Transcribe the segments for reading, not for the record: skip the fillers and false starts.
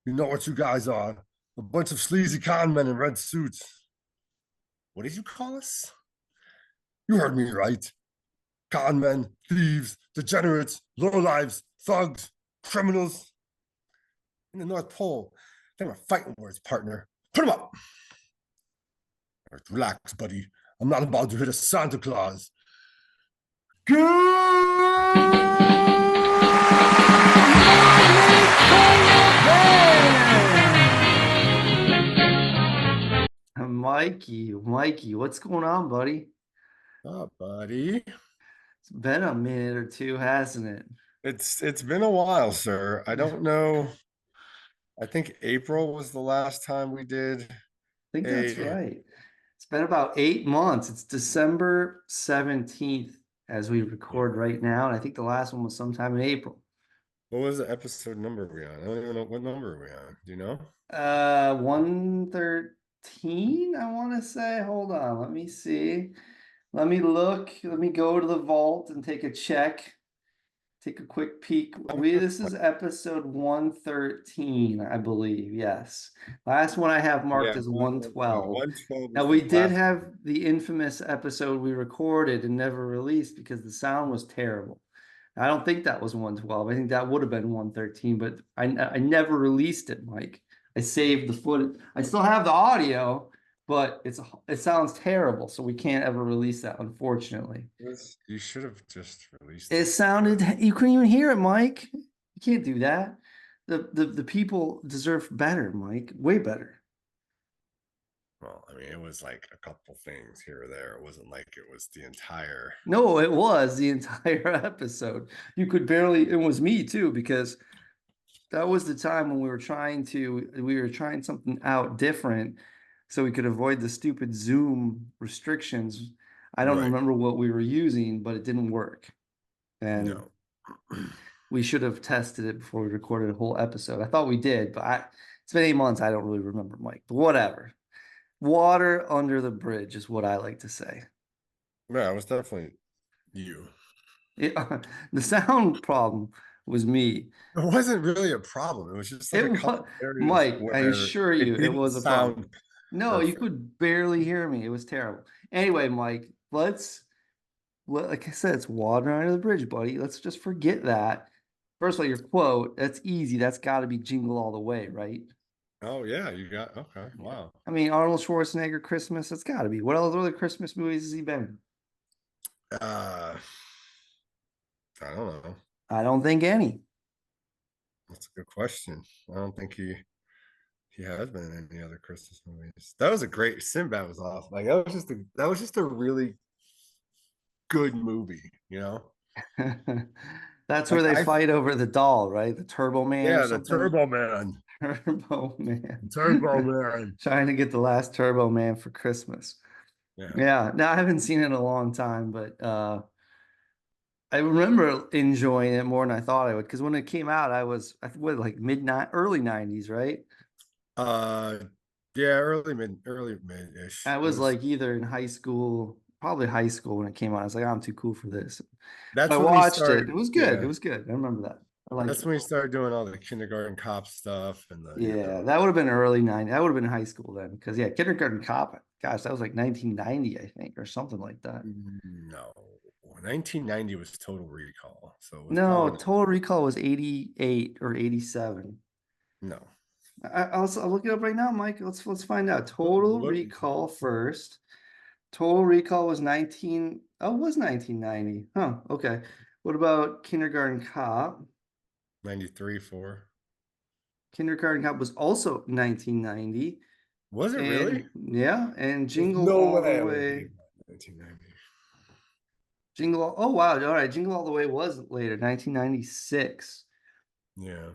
You know what you guys are? A bunch of sleazy con men in red suits. What did you call us? You heard me right. Con men, thieves, degenerates, lowlives, thugs, criminals. In the North Pole, they were fighting words, partner. Put them up. Relax, buddy. I'm not about to hit a Santa Claus. Mikey, what's going on, buddy? Oh, buddy. It's been a minute or two, hasn't it? It's been a while, sir. I don't know. I think April was the last time we did I think that's a right. It's been about 8 months. It's December 17th as we record right now, and I think the last one was sometime in April. what was the episode number we on? I don't even know what number are we on. Do you know? 113, I want to say. Hold on, let me see. Let me look. Let me go to the vault and take a check. Take a quick peek. This is episode 113, I believe. Yes. Last one I have marked Yeah, as 112. 112 Now was we the did last one. have the infamous episode we recorded and never released because the sound was terrible. I don't think that was 112. I think that would have been 113, but I never released it, Mike. I saved the footage. I still have the audio, but it sounds terrible, so we can't ever release that, unfortunately. You should have just released It it. sounded, you couldn't even hear it, Mike. You can't do that. The people deserve better, Mike. Way better. Well, I mean, it was like a couple things here or there. It wasn't like it was the entire. No, it was the entire episode. You could barely, it was me too, because that was the time when we were trying something out different so we could avoid the stupid Zoom restrictions. I don't Right. remember what we were using, but it didn't work. And No. we should have tested it before we recorded a whole episode. I thought we did, but it's been 8 months. I don't really remember, Mike. But whatever. Water under the bridge is what I like to say. Yeah, it was definitely you. It, the sound problem was me. It wasn't really a problem. It was just like It a was couple areas Mike. I where assure you, it it didn't was a problem. sound No, you perfect. could barely hear me. It was terrible. Anyway, Mike, like I said, it's water under the bridge, buddy. Let's just forget that. First of all, your quote, that's easy. That's got to be Jingle All the Way, right? Oh yeah, you got okay. Yeah. Wow. I mean, Arnold Schwarzenegger Christmas, that's got to be. What other Christmas movies has he been in? Uh I don't know. I don't think any. That's a good question. I don't think he has been in any other Christmas movies. That was a great Sinbad was awesome. Like that was just a really good movie, you know? That's where Like they I fight over the doll, right? The Turbo Man or yeah, the something. Turbo Man. Turbo Man. Turbo Man. Trying to get the last Turbo Man for Christmas. Yeah. Yeah, no, I haven't seen it in a long time, but I remember enjoying it more than I thought I would. Because when it came out, I think what, like midnight, early 90s, right? Uh yeah, early mid-ish. I It was was like either in high school, probably high school when it came out. I was like, I'm too cool for this. But I that's when he watched it. started. It was good. It Yeah. was good. I remember that. I liked That's it. when he started doing all the kindergarten cop stuff and Yeah, that would have been early 90s. That would have been high school then. Because yeah, Kindergarten Cop, gosh, that was like 1990, I think, or something like that. no. 1990 was Total Recall. So it was No, probably not. Total Recall was 88 or 87. No. I'll look it up right now, Mike. Let's find out. Total What Recall first. Total Recall was 19. Oh, it was 1990. Huh. Okay. What about Kindergarten Cop? 93 4. Kindergarten Cop was also 1990. Was it really? And yeah, and There's Jingle no All the way I would have Way. named that 1990. Oh wow. All right. Jingle All the Way was later, 1996. Yeah.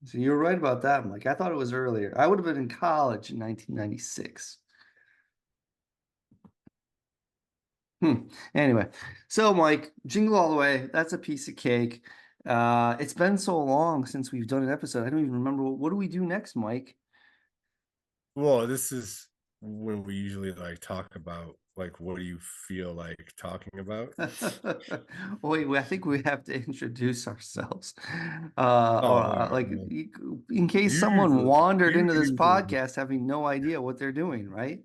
So you're right about that, Mike. I thought it was earlier. I would have been in college in 1996. Anyway, so Mike, Jingle All the Way, that's a piece of cake. It's been so long since we've done an episode. I don't even remember what do we do next, Mike? Well, this is when we usually like talk about like what do you feel like talking about? Wait, I think we have to introduce ourselves. Oh, Or all right. like Well, in case you someone usually wandered you into this usually podcast having no idea what they're doing, right?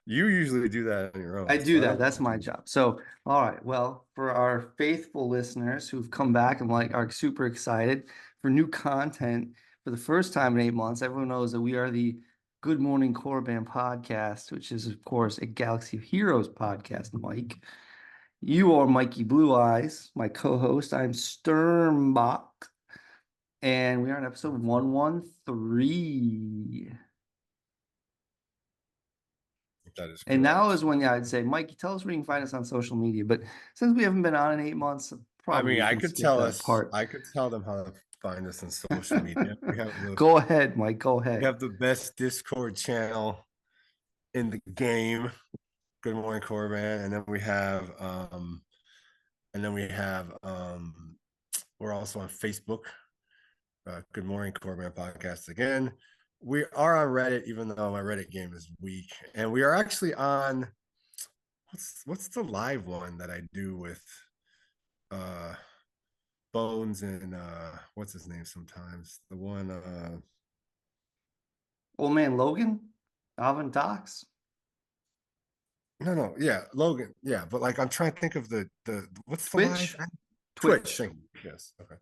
you usually do that on your I own, do so I that. don't. That's my job. So, all right. Well, for our faithful listeners who've come back and like are super excited for new content for the first time in 8 months, everyone knows that we are the Good Morning Korriban podcast, which is, of course, a Galaxy of Heroes podcast, Mike. You are Mikey Blue Eyes, my co-host. I'm Sturm, and we are on episode 113. That is And now correct. is when I'd say, Mikey, tell us where you can find us on social media. But since we haven't been on in 8 months, I probably mean, we I can could skip tell that us, part. I could tell them how to find us on social media. Go ahead, Mike. Go We ahead. have the best Discord channel in the game. Good morning, Korriban. And then we have we're also on Facebook. Good morning, Korriban podcast again. We are on Reddit, even though my Reddit game is weak. And we are actually on what's the live one that I do with uh Bones and what's his name sometimes? The one Old man Logan, Alvin Docs, no, yeah, Logan. Yeah, but like I'm trying to think of the what's the live Twitch, Twitch Twitch. thing. Yes. Okay.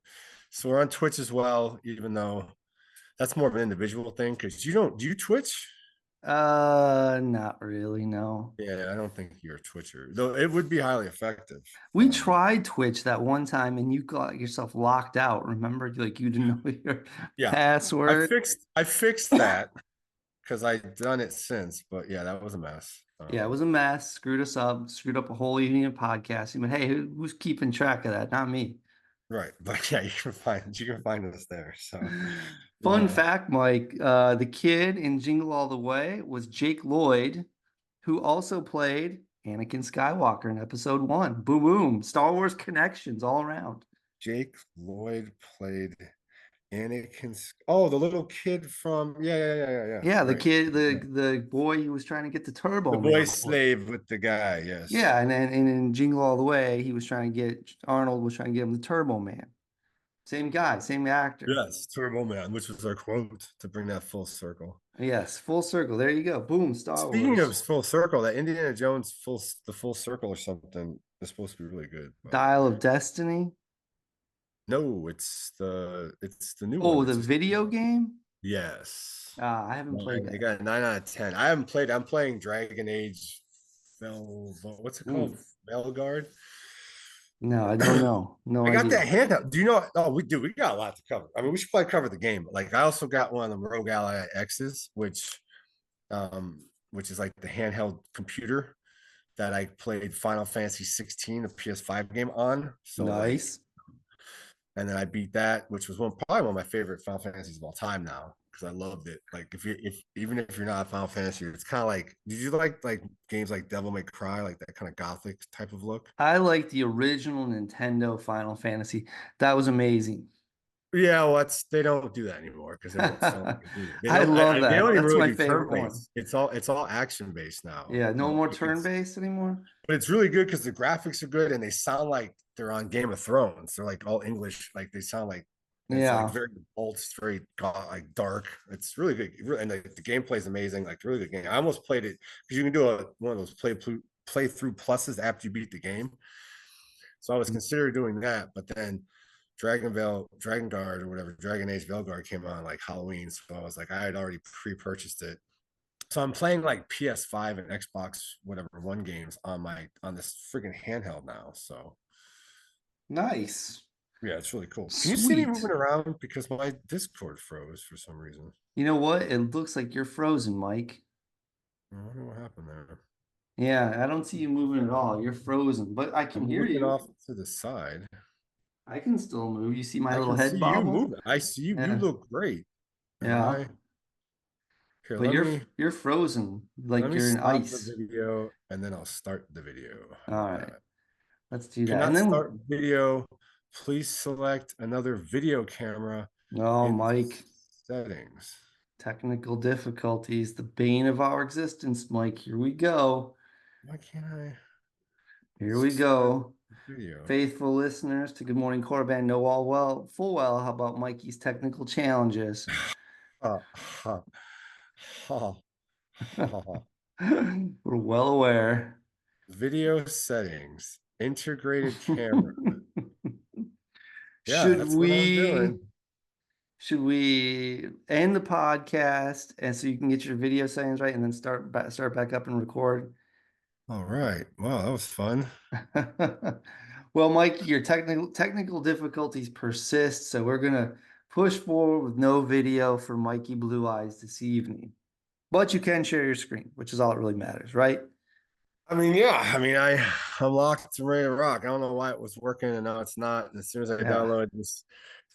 So we're on Twitch as well, even though that's more of an individual thing because you don't do you Twitch? Not really, no. Yeah, I don't think you're a Twitcher, though it would be highly effective. We tried Twitch that one time and you got yourself locked out. Remember? Like you didn't know your Yeah, password. I fixed that because I've done it since, but yeah, that was a mess. Yeah, it was a mess. Screwed us up. Screwed up a whole evening of podcasting. But hey, who's keeping track of that? Not me. Right, but yeah, you can find us there. So Fun uh, fact, Mike, the kid in Jingle All the Way was Jake Lloyd, who also played Anakin Skywalker in episode one. Boom, boom. Star Wars connections all around. Jake Lloyd played Anakin. Oh, the little kid from yeah. Yeah, the Right, kid, yeah. the boy who was trying to get the The Turbo boy Man. slave with the guy. Yes, Yeah, and then and in Jingle All the Way, he was trying to get Arnold was trying to get him the Turbo Man. Same guy, same actor. yes, Turbo Man, which was our quote to bring that full circle. Yes, full circle. There you go. Boom, Star Speaking of Wars. full circle, that Indiana Jones the full circle or something is supposed to be really good, but Dial of Destiny. no, it's the new one. Oh, the It's just video game? yes. I haven't played They that. got a 9 out of 10. I haven't played. I'm playing Dragon Age. What's it called? Ooh, Velguard. no, I don't know. No I got idea. that handheld. Do you know? Oh, we do. We got a lot to cover. I mean, we should probably cover the game. But like, I also got one of the Rogue Ally X's, which is like the handheld computer that I played Final Fantasy 16, the PS5 game on. So like, Nice. and then I beat that, which was probably one of my favorite Final Fantasies of all time now because I loved it. Like if even if you're not a Final Fantasy, it's kind of like did you like games like Devil May Cry, like that kind of gothic type of look? I like the original Nintendo Final Fantasy. That was amazing. Yeah, well, they don't do that anymore because it's so they I don't. love They that. don't even That's really my do turn favorite one. based. It's all action based now. Yeah, no more Because turn-based anymore. but it's really good because the graphics are good and they sound like they're on Game of Thrones. They're like all English, like they sound like it's like Yeah. very bold, it's very like dark. It's really good, and the gameplay is amazing. Like really good game. I almost played it because you can do one of those play through pluses after you beat the game. So I was considering doing that, but then Dragon Guard or whatever, Dragon Age Velguard came on like Halloween. So I was like, I had already pre-purchased it. So I'm playing like PS5 and Xbox, whatever, one games on this freaking handheld now. So Nice. yeah, it's really cool. Can you see me Sweet. moving around? Because my Discord froze for some reason. You know what? It looks like you're frozen, Mike. I wonder what happened there. Yeah, I don't see you moving at all. You're frozen, but I can I'm hear looking you. off to the side. I can still move. You see my I little can head see you bobble? moving. I see you. You Yeah. look great. Am Yeah. I here? But you're frozen Let like me you're in stop the ice. video and then I'll start the video. How All about right. that? Let's do that. And Cannot then start video. Please select another video camera no, in Mike. settings. Technical difficulties, the bane of our existence, Mike. Here we go. Why can't I Here we start go. the video? Faithful listeners to Good Morning Korriban know all full well how about Mikey's technical challenges. Ha, ha, ha, ha. We're well aware. Video settings, integrated camera. Yeah, Should that's what I'm we doing. should we end the podcast and so you can get your video settings right and then start back up and record? All right. Wow, that was fun. Well, Mike, your technical difficulties persist, so we're gonna push forward with no video for Mikey Blue Eyes this evening. But you can share your screen, which is all that really matters, right? I mean, yeah. I'm locked and ready to rock. I don't know why it was working and now it's not. And as soon as I Yeah. download this,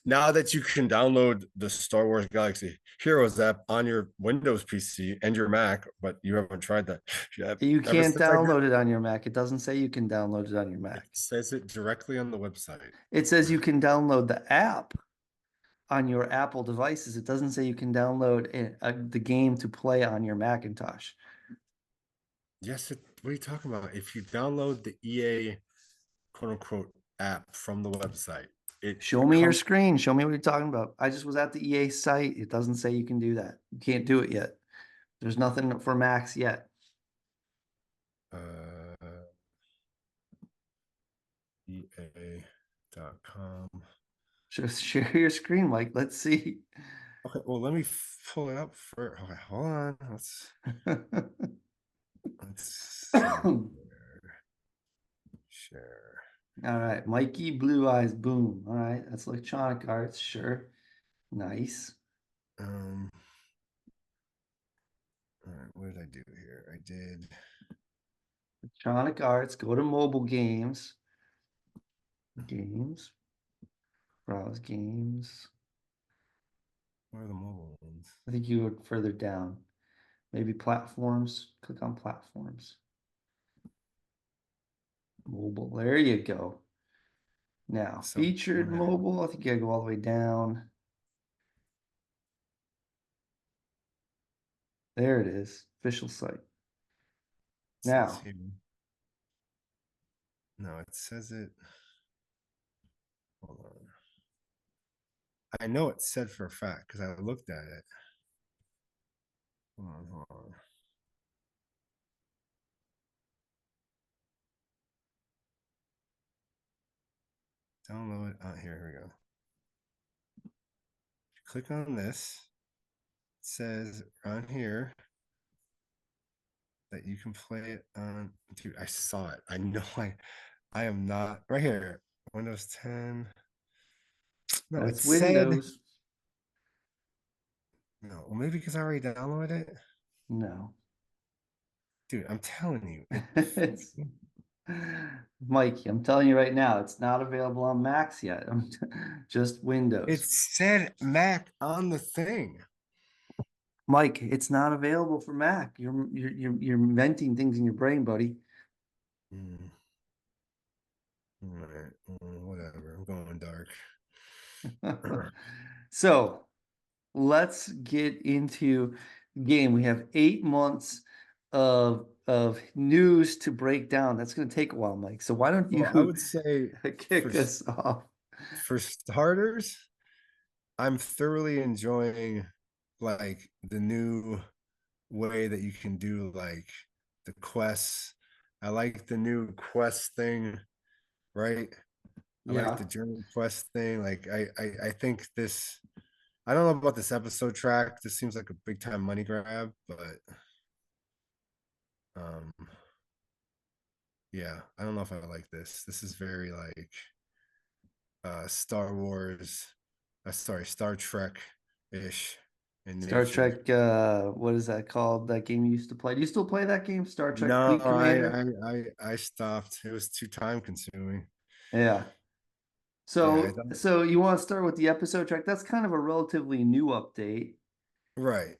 now that you can download the Star Wars Galaxy Heroes app on your Windows PC and your Mac, but you haven't tried that yet. You Ever can't since I got download it on your Mac. It doesn't say you can download it on your it Mac. says it directly on the website. It says you can download the app on your Apple devices. It doesn't say you can download the game to play on your Macintosh. Yes, what are you talking about? If you download the EA quote unquote app from the website, it Show me your comes. screen. Show me what you're talking about. I just was at the EA site. It doesn't say you can do that. You can't do it yet. There's nothing for Macs yet. EA.com. Just share your screen, Mike. Let's see. Okay, well, let me pull it up for. Okay, hold on. Let's see All here. Share. right, Mikey Blue Eyes, boom. All right, that's Electronic Arts, sure. Nice. Um. All right, what did I do here? I did. Electronic Arts, go to mobile games. Games. Browse games. Where are the mobile ones? I think you look further down. Maybe platforms. Click on platforms. Mobile. There you go. Now, So featured what happened? mobile. I think you gotta go all the way down. There it is. Official site. It says Now, here. No, it says it. Hold on. I know it said for a fact because I looked at it. Hold on. Download. Here we go. Click on this. It says on here that you can play it on. Dude, I saw it. I know I am not right here. Windows 10. No, it that's said Windows. no. Well, maybe because I already downloaded it. No. Dude, I'm telling you, It's Mikey, I'm telling you right now, it's not available on Macs yet. Just it Windows. said Mac on the thing. Mike, it's not available for Mac. You're inventing things in your brain, buddy. Mm. All right, whatever. I'm going dark. So let's get into the game. We have 8 months of news to break down. That's going to take a while, Mike. So why don't Well, I you would say kick us off? for starters, I'm thoroughly enjoying like the new way that you can do like the quests. I like the new quest thing, right? I like Yeah. the German quest thing. Like I think this. I don't know about this episode track. This seems like a big time money grab, but um, yeah, I don't know if I like this. This is very like Star Wars, sorry, Star Trek ish in Star nature. Trek, what is that called? That game you used to play? Do you still play that game? Star Trek No, Fleet Commander? I stopped. It was too time consuming. Yeah. Yeah, So you want to start with the episode track? That's kind of a relatively new update. right.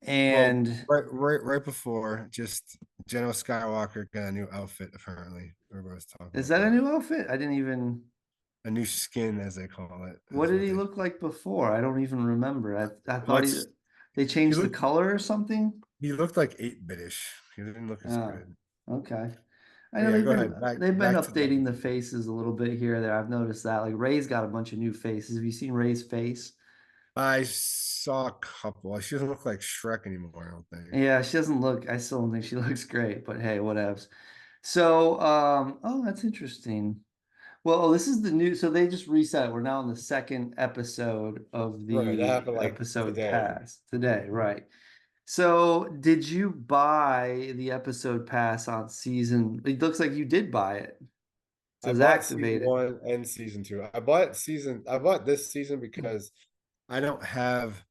Well, And right before, just General Skywalker got a new outfit. Apparently, everybody was talking is about that a that. new outfit? I didn't even. A new skin, as they call it, What is did what he they. look like before? I don't even remember. I thought he. Let's They He changed the looked color or something? he looked like 8-bitish. He didn't look as Oh, good. okay. I But know yeah, go ahead. they've been Back to the updating the episode. faces a little bit here or there. I've noticed that. Like Ray's got a bunch of new faces. Have you seen Ray's face? I saw a couple. She doesn't look like Shrek anymore, I don't think. Yeah, she doesn't look, I still don't think she looks great, but hey, whatevs. So, oh, that's interesting. Well, this is the new, so they just reset it. We're now on the second episode of Right, that the happened like episode today. pass today, right? So, did you buy the episode pass on season? It looks like you did buy it. It I says bought season activated. 1 and season 2. I bought this season because I don't have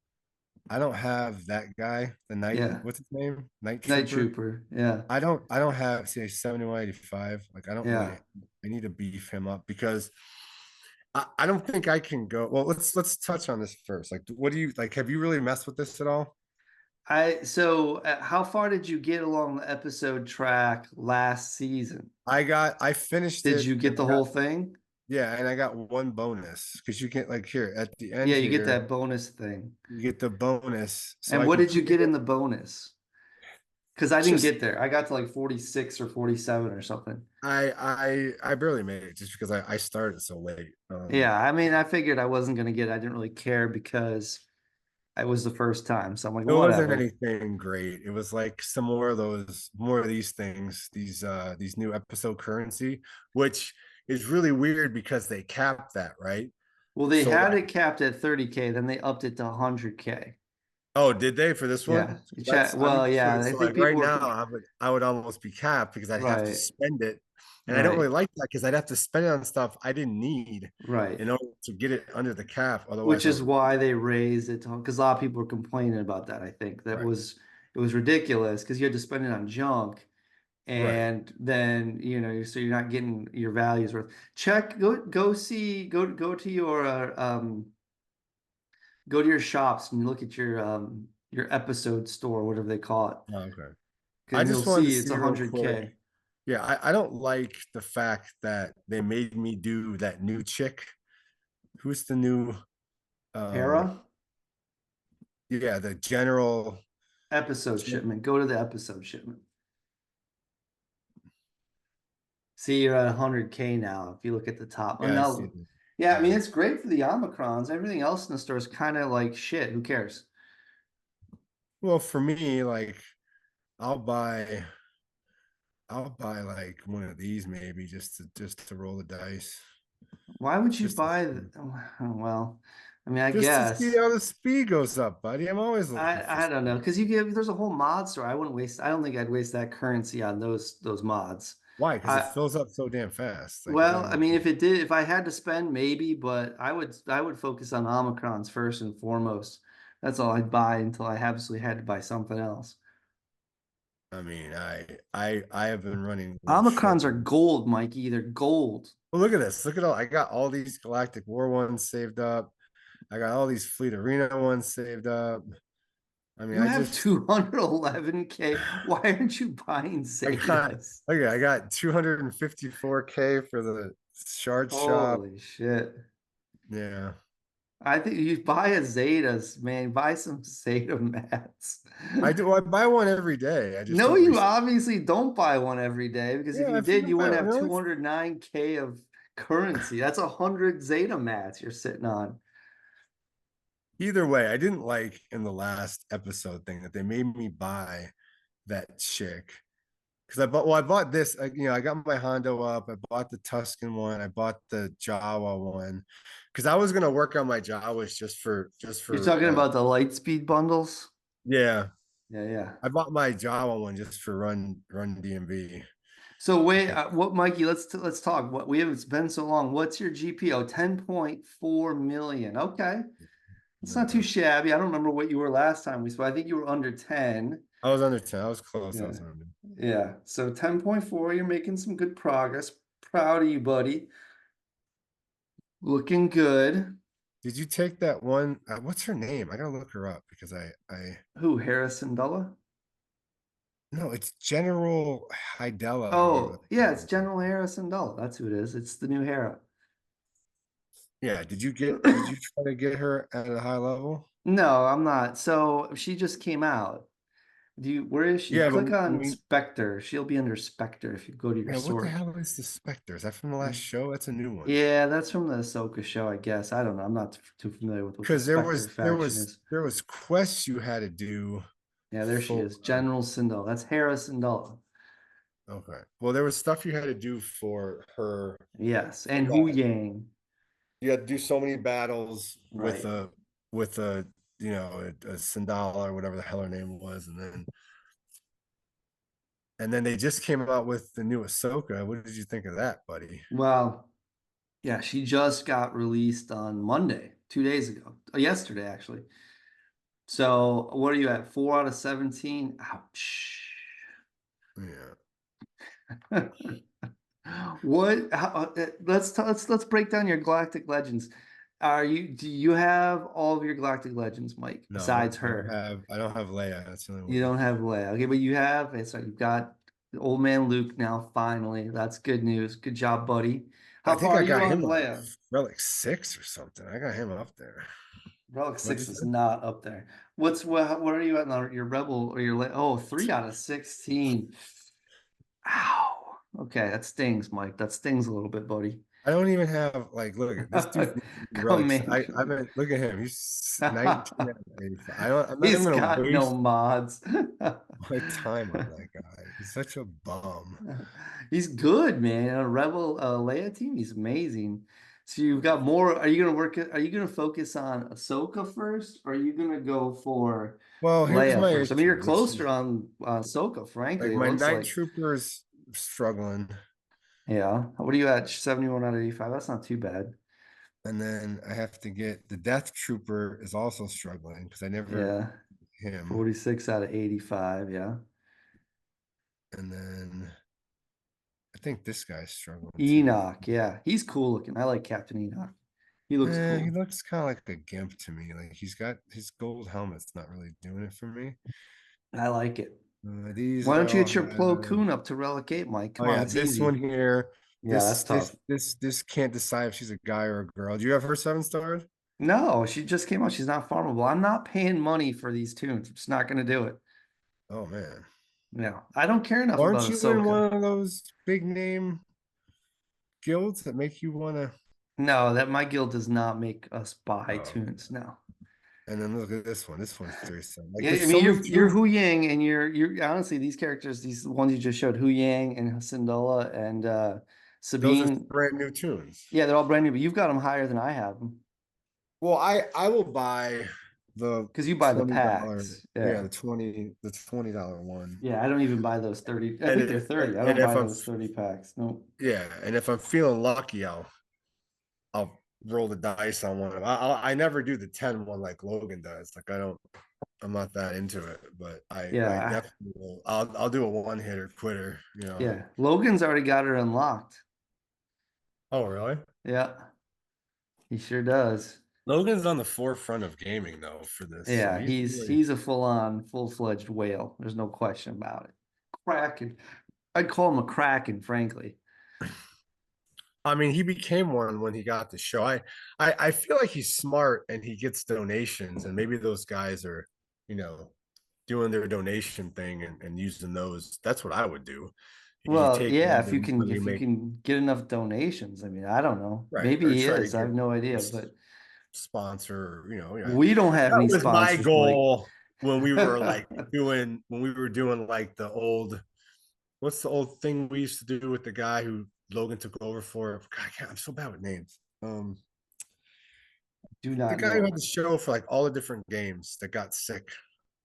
I don't have that guy, the night, Yeah, what's his name? Night Night Trooper. Trooper. Yeah, I don't have say 7185. Like I don't really yeah. I need to beef him up because I don't think I can go. Well, let's touch on this first. Like what do you like? Have you really messed with this at all? How far did you get along the episode track last season? I finished Did it you and get I the got whole thing? yeah, and I got one bonus because you get like here at the end Yeah, you get here, that bonus thing. you get the bonus. So And I what did you completed get in the bonus? Because I didn't just get there. I got to like 46 or 47 or something. I barely made it just because I started so late. Yeah, I mean, I figured I wasn't going to get it. I didn't really care because it was the first time. So I'm like, It wasn't whatever. anything great. It was like some more of these things, these new episode currency, which is really weird because they capped that, right? Well, they So had like, it capped at 30K, then they upped it to 100K. oh, did they for this Yeah. one? You chat. That's I Well, mean, yeah, I so think like people right were now I would almost be capped because I'd have to right, spend it. And I don't really right, like that because I'd have to spend it on stuff I didn't need right. in order to get it under the cap. Which Otherwise I is would why they raised it to, because a lot of people were complaining about that. I think that right, was it was ridiculous because you had to spend it on junk. right. And then so you're not getting your values worth. Check, go see, go to your go to your shops and look at your episode store, whatever they call it, Oh, okay. I and you'll just wanted to see it's see real 100K. quick. Yeah, I don't like the fact that they made me do that new chick. Who's the new um Hera yeah, the general. episode shipment. Go to the episode shipment. See, you're at 100K now. If you look at the top, oh Yeah, I see no, it. yeah, I mean Yeah. it's great for the Omicrons. Everything else in the store is kind of like shit. Who cares? Well, for me, like I'll buy I'll buy like one of these maybe just to roll the dice. Why would you Just to buy? see, Well, I mean, I just to see guess how the speed goes up, buddy. I'm always looking for I don't know speed. because you give there's a whole mod store. I wouldn't waste. I don't think I'd waste that currency on those mods. Why? Because it I fills up so damn fast. Like I well, don't I mean, know. if I had to spend, maybe, but I would focus on Omicrons first and foremost. That's all I'd buy until I absolutely had to buy something else. I mean, I have been running real short. Omicrons are gold, Mikey. They're gold. Well, look at this. Look at all I got all these Galactic War ones saved up. I got all these Fleet Arena ones saved up. I mean, You have 211K. Why aren't you buying I got Zetas? okay, I got 254K for the shard shop. Holy shit. Yeah. I think you buy a Zetas, man. Buy some Zeta mats. I do I buy one every day. I just No, don't you reset. obviously don't buy one every day because if Yeah, you I did, freaking you buy wouldn't one. have No, 209K of currency. That's 100 Zeta mats you're sitting on. either way, I didn't like in the last episode thing that they made me buy that chick. Because I bought this, I got my Hondo up. I bought the Tuscan one. I bought the Jawa one. Because I was gonna work on my Jawas just You're for talking about the Lightspeed bundles? yeah. Yeah, yeah. I bought my Jawa one just for run DMV. So wait, Okay. what, Mikey? Let's talk. What we haven't it's been so long. What's your GPO? 10.4 million. Okay, it's not too Yeah. shabby. I don't remember what you were last time we spoke. I think you were under 10. I was under 10. I was close. I Yeah. was under. Yeah. So 10.4, you're making some good progress. Proud of you, buddy. Looking good. Did you take that one? What's her name? I gotta look her up because I Who, Harrison Della? no, it's General Hidella or whatever. Oh, yeah, it's General Harrison Della. That's who it is. It's the new Hera. Yeah, did you try to get her at a high level? No, I'm not. So she just came out. Where is she? Yeah, but Click on we Spectre. She'll be under Spectre if you go to your yeah, what the source. hell is the Spectre? Is that from the last show? That's a new one. Yeah, that's from the Ahsoka show, I guess. I don't know. I'm not too familiar with what the Because Spectre faction is. there was quests you had to do Yeah, there she for is. General Syndulla. That's Hera Syndulla. okay. Well, there was stuff you had to do for her. Yes, For and Hu that. Yang. You had to do so many battles Right. with a a Sandala or whatever the hell her name was, and then they just came out with the new Ahsoka. What did you think of that, buddy? Well, yeah, she just got released on Monday, 2 days ago. Yesterday, actually. So what are you at? 4 out of 17? Ouch. Yeah. Let's break down your Galactic Legends. Do you have all of your Galactic Legends, Mike, No, besides her? I don't have Leia. That's the only You one. don't have Leia. Okay, but you have, okay, so you've got the old man Luke now, finally. That's good news. Good job, buddy. I How think far are I you got on him like Leia? relic 6 or something. I got him up there. Relic What did 6 you is say? not up there. What are you at now? Your Rebel or your Oh, 3 out of 16. Ow. Okay, that stings, Mike. That stings a little bit, buddy. I don't even have like look at this dude relics. I Commander. mean look at him. He's 19 out of 85. I'm not even He's gonna got no waste mods. my time on that guy. He's such a bum. He's good, man. A Rebel Leia team, he's amazing. So you've got more. Are you gonna are you gonna focus on Ahsoka first, or are you gonna go for Well, here's Leia my first? I mean, you're issue. This closer is on Ahsoka, like frankly, it my looks night like. troopers struggling, Yeah. What are you at? 71 out of 85. That's not too bad. and then I have to get the death trooper is also struggling because I never Yeah. him, 46 out of 85. Yeah. and then I think this guy's struggling too. Enoch. Yeah. He's cool looking. I like Captain Enoch. He looks He cool. looks kind of like a gimp to me. Like he's got his gold helmet's not really doing it for me. I like it. These Why don't you all get your Plo have. Koon up to Relic 8, Mike? Oh Come on, yeah, it's this one easy. here. Yeah, that's tough. This can't decide if she's a guy or a girl. Do you have her 7 stars? No, she just came out. She's not farmable. I'm not paying money for these tunes. I'm just not going to do it. Oh man, No, I don't care enough aren't about you in Ahsoka. one of those big name guilds that make you want to? No, that my guild does not make us buy Oh, tunes. No. and then look at this one. This one's 37. Like Yeah, I there's mean so many you're tunes. Hu Yang and you're honestly these characters, these ones you just showed, Hu Yang and Syndulla and Those are Sabine. brand new tunes. Yeah, they're all brand new, but you've got them higher than I have them Well, I will buy the because you buy the $20. packs. Yeah, Yeah. the $20 one. Yeah, I don't even buy those 30. I And think they're 30. I and don't if buy I'm those 30 packs. No. yeah, and if I'm feeling lucky, I'll roll the dice on one of them. I never do the 10 one like Logan does. Like I'm not that into it, but I Yeah. definitely will. I'll do a one hitter quitter. Yeah. Logan's already got her unlocked. Oh really? Yeah, he sure does. Logan's on the forefront of gaming though for this, so Yeah, he's he's really. he's a full-on, full-fledged whale. There's no question about it. Kraken. I'd call him a kraken, frankly. I mean, he became one when he got the show. I feel like he's smart and he gets donations, and maybe those guys are, you know, doing their donation thing and using those. That's what I would do. You Well, take yeah, all if you the can money you if you make, can get enough donations. I mean, I don't know. right, Maybe or he try to is. I get have no a idea, but sponsor, we don't have that any was my sponsors, Mike. goal when we were like when we were doing like the old what's the old thing we used to do with the guy who Logan took over for? God, I'm so bad with names. Do The not guy who had the know. show for like all the different games that got sick,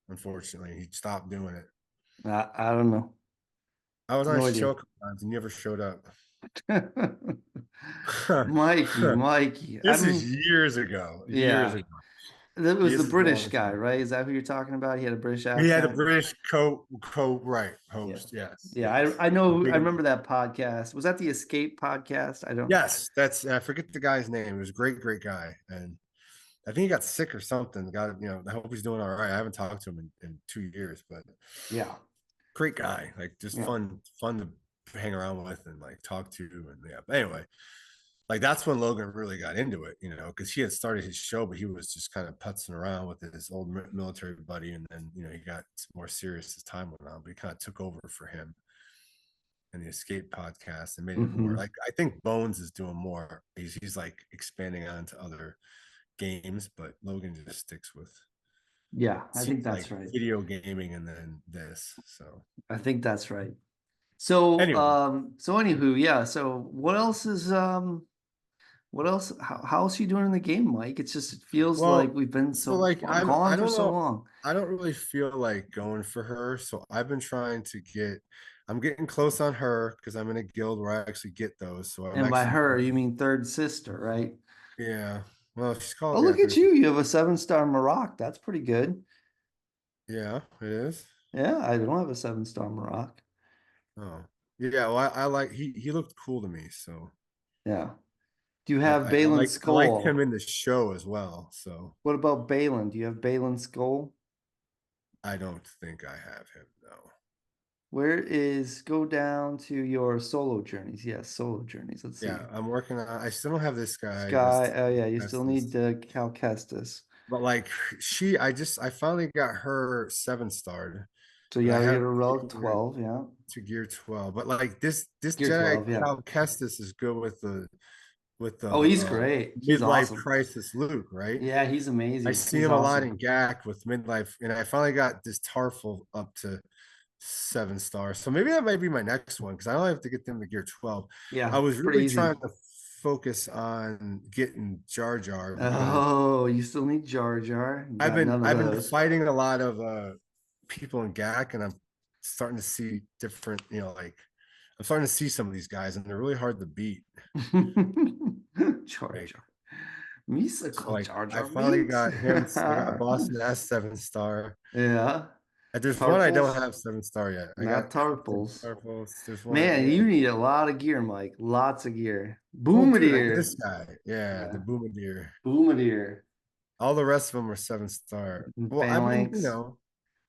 unfortunately, he stopped doing it. I don't know. I was on No his idea. show a couple times and he never showed up. Mikey. This is years ago. Years Yeah. ago. That was the This is a British long guy, time. right? Is that who you're talking about? He had a British He had a accent. British right Yeah. host. Yes, Yeah, yes. I know. I Big remember that podcast. Was that the Escape podcast? I don't. yes, that's I forget the guy's name. He was a great guy, and I think he got sick or something. Got I hope he's doing all right. I haven't talked to him in 2 years, but Yeah. great guy. Like just Yeah. fun to hang around with and like talk to, and yeah. But anyway, like that's when Logan really got into it, because he had started his show, but he was just kind of putzing around with his old military buddy, and then he got more serious as time went on. But he kind of took over for him and the Escape podcast and made it more Hmm. like I think Bones is doing more. He's like expanding on to other games, but Logan just sticks with Yeah, I think seems like that's right. video gaming and then this. So I think that's right. So, anyway, so anywho, yeah. So what else? How else are you doing in the game, Mike? It feels like well, we've been so so like I gone for don't so know. long. I don't really feel like going for her. So I've been trying to I'm getting close on her because I'm in a guild where I actually get those. So I'm And by actually, her, you mean third sister, right? yeah. Well, she's Oh, called, yeah, look at there's, you. You have a 7-star Maroc. That's pretty good. yeah, it is. Yeah, I don't have a 7-star Maroc. Oh, yeah. Well, I like, he looked cool to me. So Yeah. Do you I, have I, I Balin's like, I liked him skull? in the show as well. So What about Balin? Do you have Balin's skull? I don't think I have him, no. Go down to your solo journeys. Yes, solo journeys. Let's Yeah, see. I'm working on. I still don't have this guy. Sky. Oh yeah, you That's still need this. Cal Kestis. But like I finally got her 7-starred, So you but I gotta get haven't a relic taken her 12, yeah. to gear 12. But like this Gear Jedi 12, yeah. Cal Kestis is good with the Oh, he's great. He's midlife awesome. crisis Luke, right? Yeah, he's I amazing. see He's him a lot awesome. in GAC with midlife, and I finally got this Tarful up to 7 stars. So maybe that might be my next one because I only have to get them to gear 12. I Yeah, was pretty really trying easy. to focus on getting Jar Jar because Oh, you still need Jar Jar. You I've got been none of I've been those. fighting a lot of people in GAC, and I'm starting to see different, like I'm starting to see some of these guys, and they're really hard to beat. Jar Like, Jar. Misa so called like Jar I Jar finally Binks. got him. I got Boston S 7-star. Yeah. And there's one I don't Tarpals, have 7-star yet. I got not Tarpals. Purples. There's one. Man, Yeah. you need a lot of gear, Mike. Lots of gear. Oh, dude, I got this Boomadier. guy. Yeah, the Yeah. Boomadeer. Boomadier. All the rest of them are 7-star. Well, I mean, Phalanx.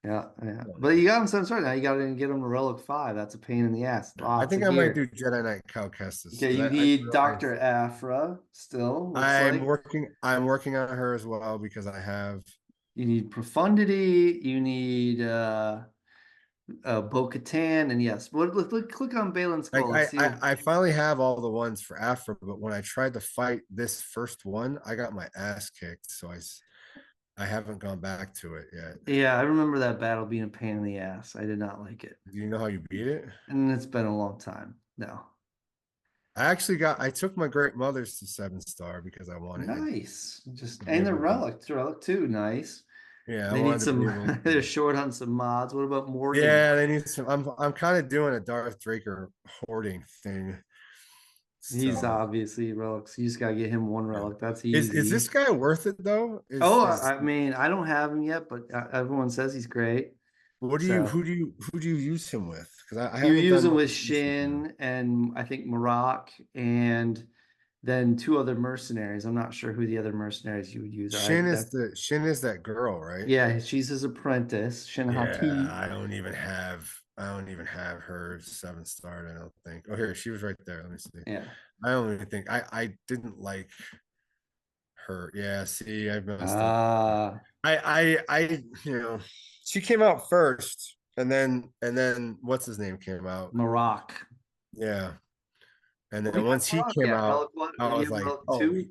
Yeah, yeah. But you got him 7 stars now. You got to get him to Relic 5. That's a pain in the ass. I Lots think of I might do gear. Jedi Knight Cal Kestis Okay, because you I need realize Dr. Afra still, looks I'm like. working. I'm working on her as well because I have. You need Profundity. You need Bo-Katan. And yes, click on Balin's Like skull. Let's see what. I finally have all the ones for Afro, but when I tried to fight this first one, I got my ass kicked. So I haven't gone back to it yet. Yeah, I remember that battle being a pain in the ass. I did not like it. Do you know how you beat it? And it's been a long time. No. I took my great mothers to 7-star because I wanted Nice. Just to be and the able to, relic too. Nice. yeah, I They need wanted to be some. able They're to, short on some mods. What about Morgan? yeah, they need some. I'm kind of doing a Darth Draker hoarding thing. He's So, obviously relics. You just gotta get him one yeah. relic. That's Is this easy. guy worth it though? Oh, I mean, I don't have him yet, but everyone says he's great. What do you So who do you use him with? Because I you haven't use done him much with use with him. Shin and I think Maroc and then two other mercenaries. I'm not sure who the other mercenaries you would use are. Shin is that girl, right? Yeah, she's his apprentice, Shin Yeah, Hati. I don't even have her 7-star, I don't think. Oh, here, she was right there. Let me see. Yeah. I don't even think I didn't like her. Yeah, see, I messed up. Ah, I she came out first, and then what's his name came out. Maroc. Yeah. And We then got once he Maroc came yet. out, Relic what? I You was have like, Relic oh, 2?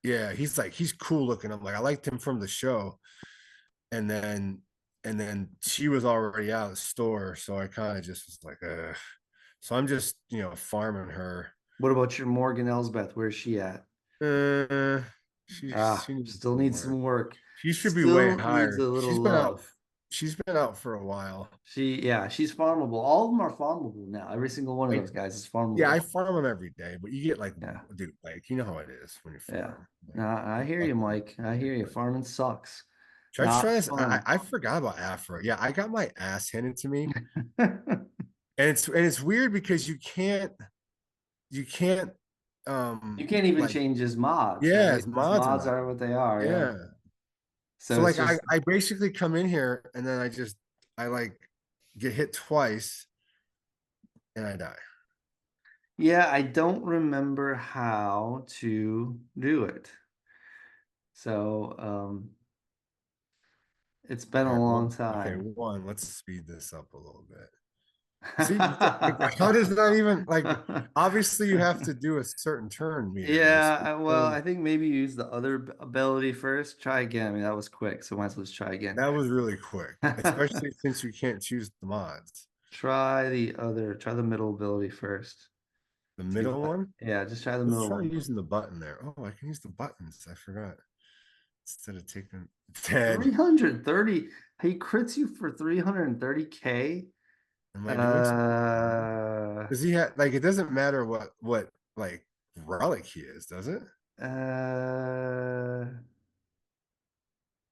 yeah, he's cool looking. I'm like, I liked him from the show. And then she was already out of the store. So I kind of just was like, so I'm just, farming her. What about your Morgan Elsbeth? Where's she at? Uh, she Ah, needs still some needs work. some work. She should be way Still needs higher. a little love. She's been out for a while. Yeah, she's farmable. All of them are farmable now. Every single one of Like, those guys is yeah, I farmable. farm them every day, but you get like, Yeah, dude, like you know how it is when you yeah. farm. No, Like, I hear you, Mike. I hear you. but Farming sucks. should I try Not this? fun. I forgot about Afro. Yeah, I got my ass handed to me, and it's weird because you can't You can't even like, change his mods, yeah, right? his His mods are mods not. are what they are, yeah. Yeah. So So it's like I just I basically come in here and then I like get hit twice and I die. Yeah, I don't remember how to do it. So, it's been All a right, long well, okay, time. one, let's speed this up a little bit. See, like, how does that even like? Obviously, you have to do a certain turn meter there. So Well, I think maybe use the other ability first. Try again. I mean, that was quick, so might as well just try again. that was really quick, especially since you can't choose the mods. Try the middle ability first. The See middle what, one. yeah, just try the Let's middle try one. using the button there. Oh, I can use the buttons. I forgot. Instead of taking dead. 330. He crits you for 330K. Am I doing something wrong? Uh, Does he have like it doesn't matter what like relic he is, does it? uh,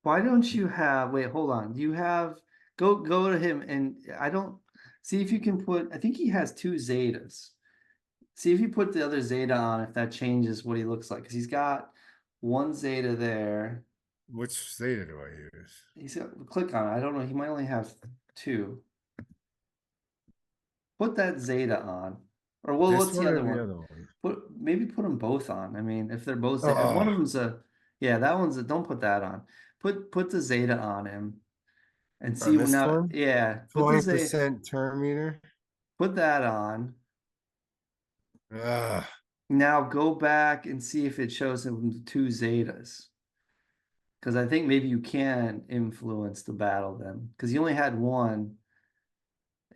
why don't you have, wait, hold on. You have, go to him and I don't, see if you can put, I think he has two Zetas. See if you put the other Zeta on, if that changes what he looks like. Because he's got one Zeta there. Which Zeta do I use? He's got, click on it. I don't know. He might only have two. Put that Zeta on. Or well, This what's the one or other the one? other one? Maybe put them both on. I mean, if they're both Zeta, if one Oh, of them's a, yeah, that one's a, don't put that on. Put the Zeta on him and see on this now. one? Yeah, put the Zeta, 20% turn meter. put that on. Ugh. Now go back and see if it shows him the two Zetas. Because I think maybe you can influence the battle then. Because he only had one.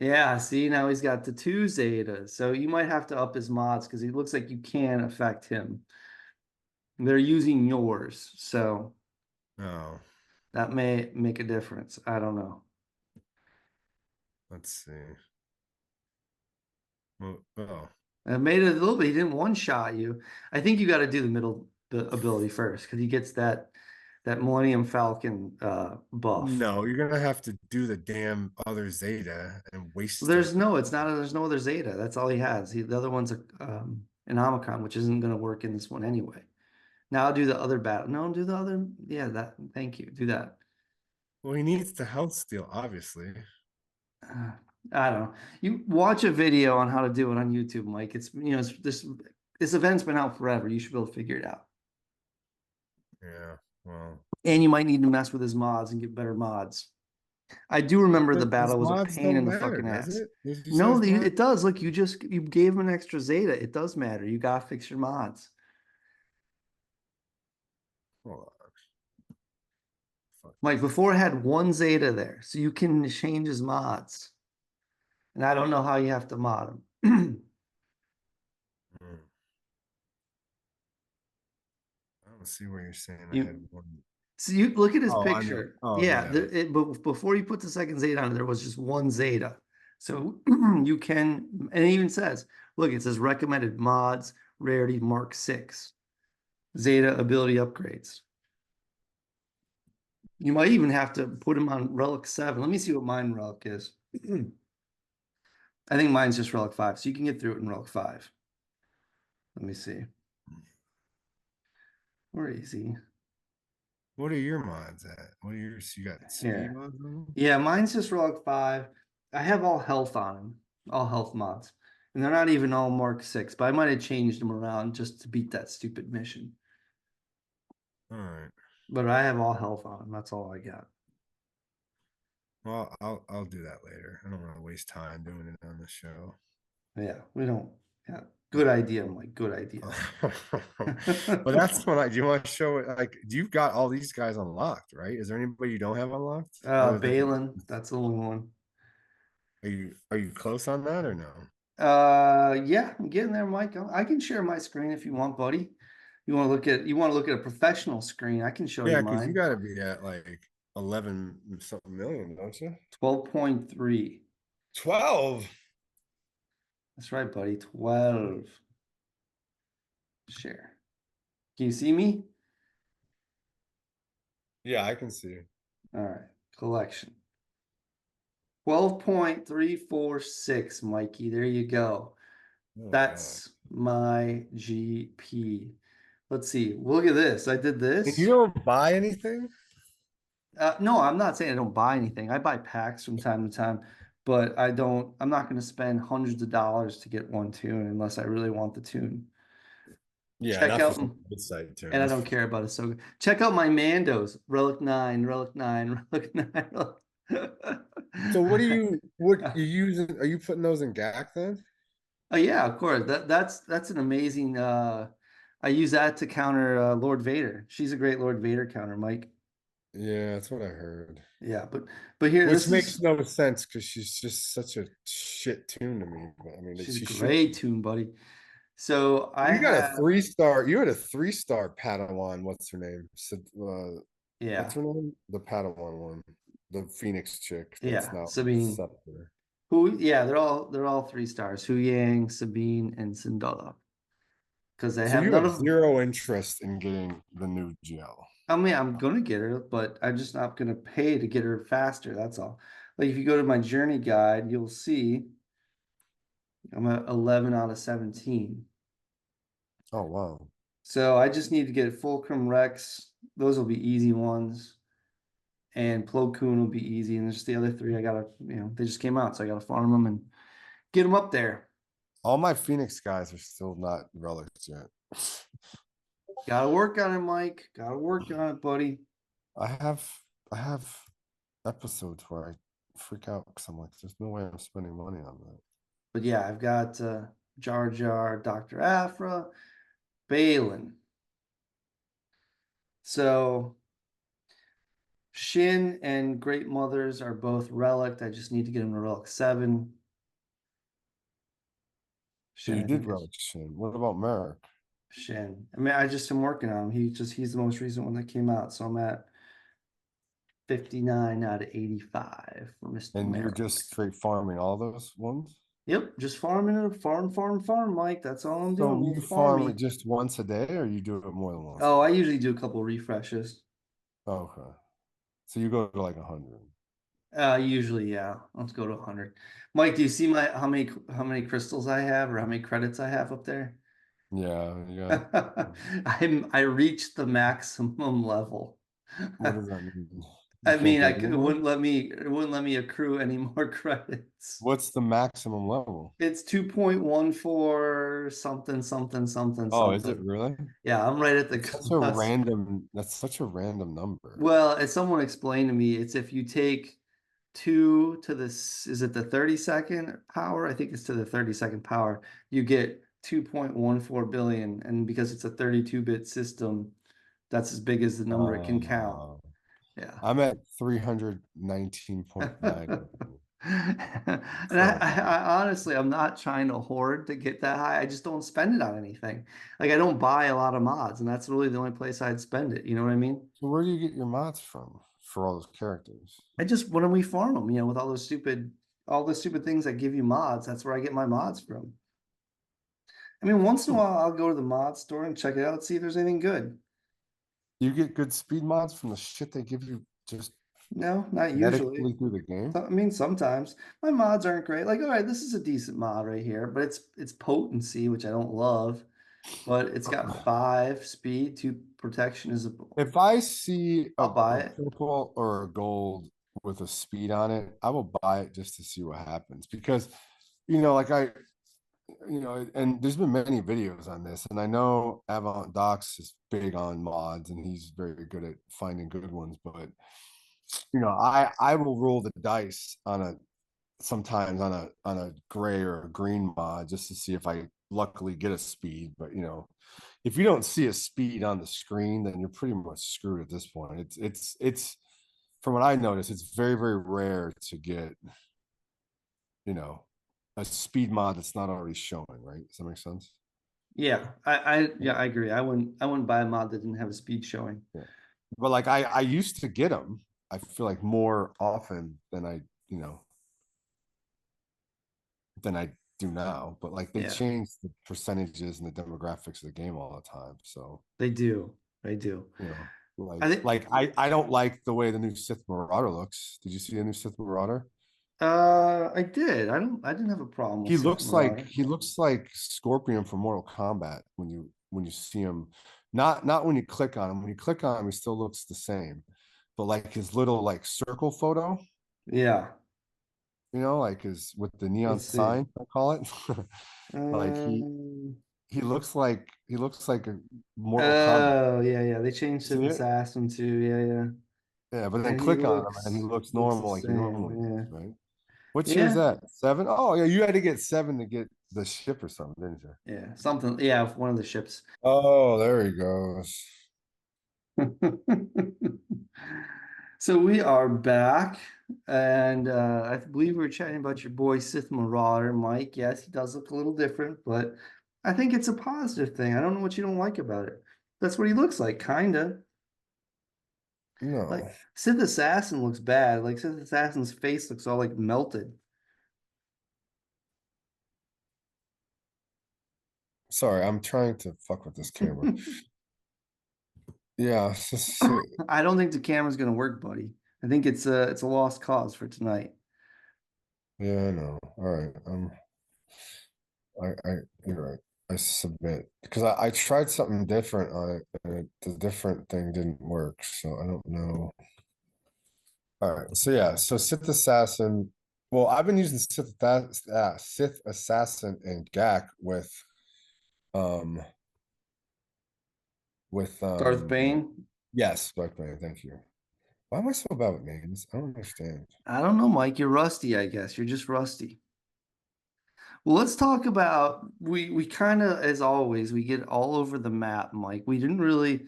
Yeah, see, now he's got the two Zetas. So you might have to up his mods because it looks like you can affect him. They're using yours. So Oh, that may make a difference. I don't know. let's see. Oh, It made it a little bit. He didn't one shot you. I think you got to do the middle the ability first because he gets that Millennium Falcon buff. no, you're gonna have to do the damn other Zeta and waste it. There's no other Zeta. That's all he has. The other one's an Omicron, which isn't going to work in this one anyway. Now I'll do the other battle. No, do the other. Yeah, that. Thank you. Do that. Well, he needs the health steal, obviously. Uh, I don't know. You watch a video on how to do it on YouTube, Mike. This event's been out forever. You should be able to figure it out. Yeah, well, And you might need to mess with his mods and get better mods. I do remember the but his battle was a mods pain in don't the matter, fucking does ass. it? Did you say No, his mods? it does. Look, you gave him an extra Zeta. It does matter. You gotta fix your mods. Hold on. Fuck. Like before, it had one Zeta there, so you can change his mods. And I don't know how you have to mod them. Mm. I don't see where you're saying I had You one. so you look at his Oh, on the picture. oh Yeah, yeah. but before you put the second Zeta on, there was just one Zeta. So you can, and it even says, look, it says recommended mods, rarity Mark 6, Zeta ability upgrades. You might even have to put him on Relic 7. Let me see what mine Relic is. I think mine's just Relic 5, so you can get through it in Relic 5. Let me see. Where is he? What are your mods at? What are yours? You got speed Here. mods on them? Yeah, mine's just Relic 5. I have all health on them, all health mods. And they're not even all Mark 6, but I might have changed them around just to beat that stupid mission. All right. But I have all health on them. That's all I got. Well, I'll do that later. I don't want to waste time doing it on the show. Yeah, we don't. Yeah, good All idea, Mike. Good idea. right. But that's what I do. You want to show it? Like, you've got all these guys unlocked, right? Is there anybody you don't have unlocked other than? Balin, that's the only one. Are you close on that or no? Yeah, I'm getting there, Mike. I can share my screen if you want, buddy. You want to look at a professional screen. I can show you Yeah, because you mine. got to be at like 11 something million, don't you? 12.3. 12. That's right, buddy. 12. Share. Can you see me? Yeah, I can see. All right. Collection. 12.346, Mikey. There you go. Oh God. That's my GP. Let's see. Look at this. I did And you this. don't buy anything? No, I'm not saying I don't buy anything. I buy packs from time to time. but I'm not going to spend hundreds of dollars to get one tune unless I really want the tune. Yeah, Check not for out, some side and I tune. don't care about it. So check out my Mandos, Relic 9, Relic 9, Relic 9. So what you using? Are you putting those in GAC then? Oh yeah, of course. That's an amazing I use that to counter Lord Vader. She's a great Lord Vader counter, Mike. Yeah, that's what I heard. Yeah, but here Which this makes is no sense because she's just such a shit tune to me. But I mean, she's a she should great be. tune, buddy. So I You got a have 3-star. You had a 3-star Padawan. What's her name? What's yeah, her name? The Padawan one, the Phoenix chick. That's yeah, now Sabine. Scepter. Who yeah, they're all 3 stars. Hu Yang, Sabine, and Syndulla. Because they So have you none have of zero interest in getting the new GL. I mean, I'm gonna get her, but I'm just not gonna pay to get her faster. That's all. Like if you go to my journey guide, you'll see I'm at 11 out of 17. Oh wow. So I just need to get Fulcrum Rex. Those will be easy ones. And Plo Koon will be easy. And there's the other three. I gotta, they just came out, so I gotta farm them and get them up there. All my Phoenix guys are still not relics yet. Gotta work on it, Mike. Gotta work on it, buddy. I have I have episodes where I freak out because I'm like, there's no way I'm spending money on that. But yeah, I've got Jar Jar, Dr. Afra, Balin. So Shin and Great Mothers are both relic. I just need to get them to relic 7. So Shin, you I did think is relic Shin. What about Merrick? Shin. I mean, I just am working on him. He's the most recent one that came out. So I'm at 59 out of 85 for Mr. And you're Merrick. just straight farming all those ones? Yep, just farming it, farm, Mike. That's all I'm doing. So A little you farm it farmy. just once a day or you do it more than once a Oh, I day? usually do a couple refreshes. Okay. So you go to like 100. Usually, yeah. Let's go to 100. Mike, do you see my how many crystals I have or how many credits I have up there? Yeah, you got I reached the maximum level. what does that mean? You I can't mean, get any more? it wouldn't let me accrue any more credits. What's the maximum level? It's 2.14 something something something Oh, is it something. really? Yeah, I'm right at the It's such a cusp. random, that's such a random number. Well, as someone explained to me, it's if you take 2 to this, is it the 32nd power? I think it's to the 32nd power. You get 2.14 billion. And because it's a 32-bit system, that's as big as the number it can count. Uh, Yeah. I'm at 319.9. And Currently. I honestly, I'm not trying to hoard to get that high. I just don't spend it on anything. Like I don't buy a lot of mods, and that's really the only place I'd spend it. You know what I mean? So where do you get your mods from for all those characters? I just when we farm them, with all the stupid things that give you mods. That's where I get my mods from. I mean, once in a Hmm. while, I'll go to the mod store and check it out, see if there's anything good. You get good speed mods from the shit they give you just No, not usually. medically through the game? I mean, sometimes my mods aren't great. Like, all right, this is a decent mod right here, but it's potency, which I don't love. But it's got 5 speed, 2 protection is a. If I see I'll buy a it. purple or a gold with a speed on it, I will buy it just to see what happens. Because, like and there's been many videos on this, and I know Avant Docs is big on mods and he's very good at finding good ones, but I will roll the dice on a sometimes on a gray or a green mod just to see if I luckily get a speed. But if you don't see a speed on the screen, then you're pretty much screwed at this point. It's from what I noticed, it's very, very rare to get, you know, a speed mod that's not already showing, right? Does that make sense? Yeah, I agree. I wouldn't buy a mod that didn't have a speed showing. Yeah. But like I used to get them, I feel like more often than I do now. But like they Yeah, change the percentages and the demographics of the game all the time. So, they do. They do. you know, I like think like I don't like the way the new Sith Marauder looks. Did you see the new Sith Marauder? I did. I didn't have a problem with He Sith looks like Marauder. he looks like Scorpion from Mortal Kombat when you see him. Not when you click on him. When you click on him, he still looks the same. But like his little like circle photo, Yeah. like his with the neon Let's see. sign, I call it. Like Um, he looks like a Mortal Kombat. oh yeah, yeah. They changed See Sith it? Assassin too. Yeah, yeah. Yeah, but then And he click on him and he looks the looks normal like he normally does, same. right? What Yeah. year is Yeah. that? 7? Oh yeah, you had to get 7 to get the ship or something, didn't you? Yeah. Something. Yeah, one of the ships. Oh, there he goes. So we are back, and I believe we were chatting about your boy Sith Marauder, Mike. Yes, he does look a little different, but I think it's a positive thing. I don't know what you don't like about it. That's what he looks like, kinda. No. Like Sith Assassin looks bad. Like Sith Assassin's face looks all like melted. Sorry, I'm trying to fuck with this camera. Yeah, so I don't think the camera's gonna work, buddy. I think it's a lost cause for tonight. yeah, I know. All right. I you're right. I submit because I tried something different on it and the different thing didn't work, so I don't know. All right, so yeah, so Sith Assassin. Well, I've been using Sith Assassin and GAC um with Darth Bane. yes, Black Bane, thank you. Why am I so bad with names? I don't understand. I don't know, Mike. You're rusty, I guess. You're just rusty. Well, let's talk about we kind of, as always, we get all over the map, Mike. We didn't really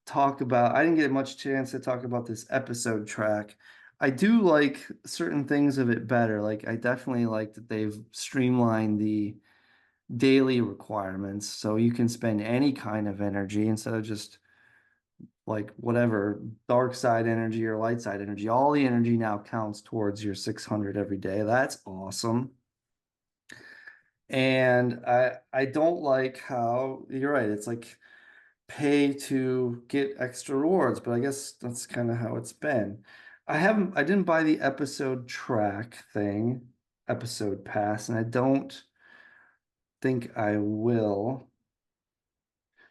talk about, I didn't get much chance to talk about this episode track. I do like certain things of it better. Like I definitely like that they've streamlined the daily requirements so you can spend any kind of energy instead of just like whatever dark side energy or light side energy. All the energy now counts towards your 600 every day. That's awesome. And I don't like how you're right. It's like pay to get extra rewards, but I guess that's kind of how it's been. I didn't buy the episode track thing, episode pass, and I don't think I will.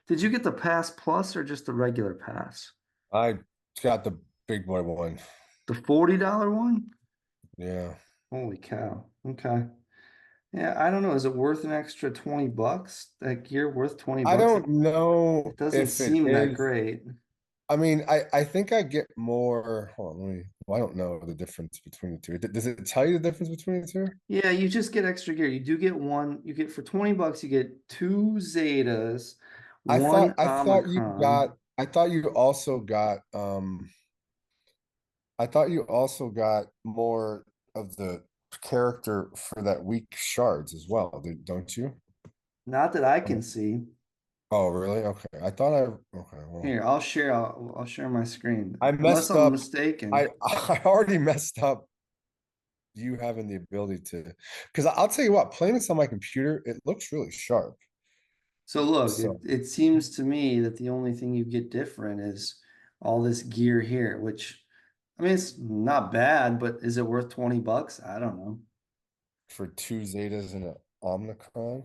Did you get the pass plus or just the regular pass? I got the big boy one. The $40 one? Yeah. Holy cow. Okay. Yeah, I don't know. Is it worth an extra 20 bucks? That gear worth 20 I bucks? don't know It doesn't if it seem that is. great. I mean, I think I get more. Hold on, well, I don't know the difference between the two. Does it tell you the difference between the two? Yeah, you just get extra gear. You do get one. You get for 20 bucks, you get two Zetas, one Omicron. I thought you also got I thought you also got more of the character for that week shards as well, don't you? Not that I can see. Oh, really? Okay. Okay, well, Here, I'll share. I'll share my screen. I Unless messed I'm up. mistaken. I already messed up you having the ability to because I'll tell you what, playing this on my computer, it looks really sharp. So look, So it seems to me that the only thing you get different is all this gear here, which I mean it's not bad, but is it worth 20 bucks? I don't know. for two Zetas and an Omnicron.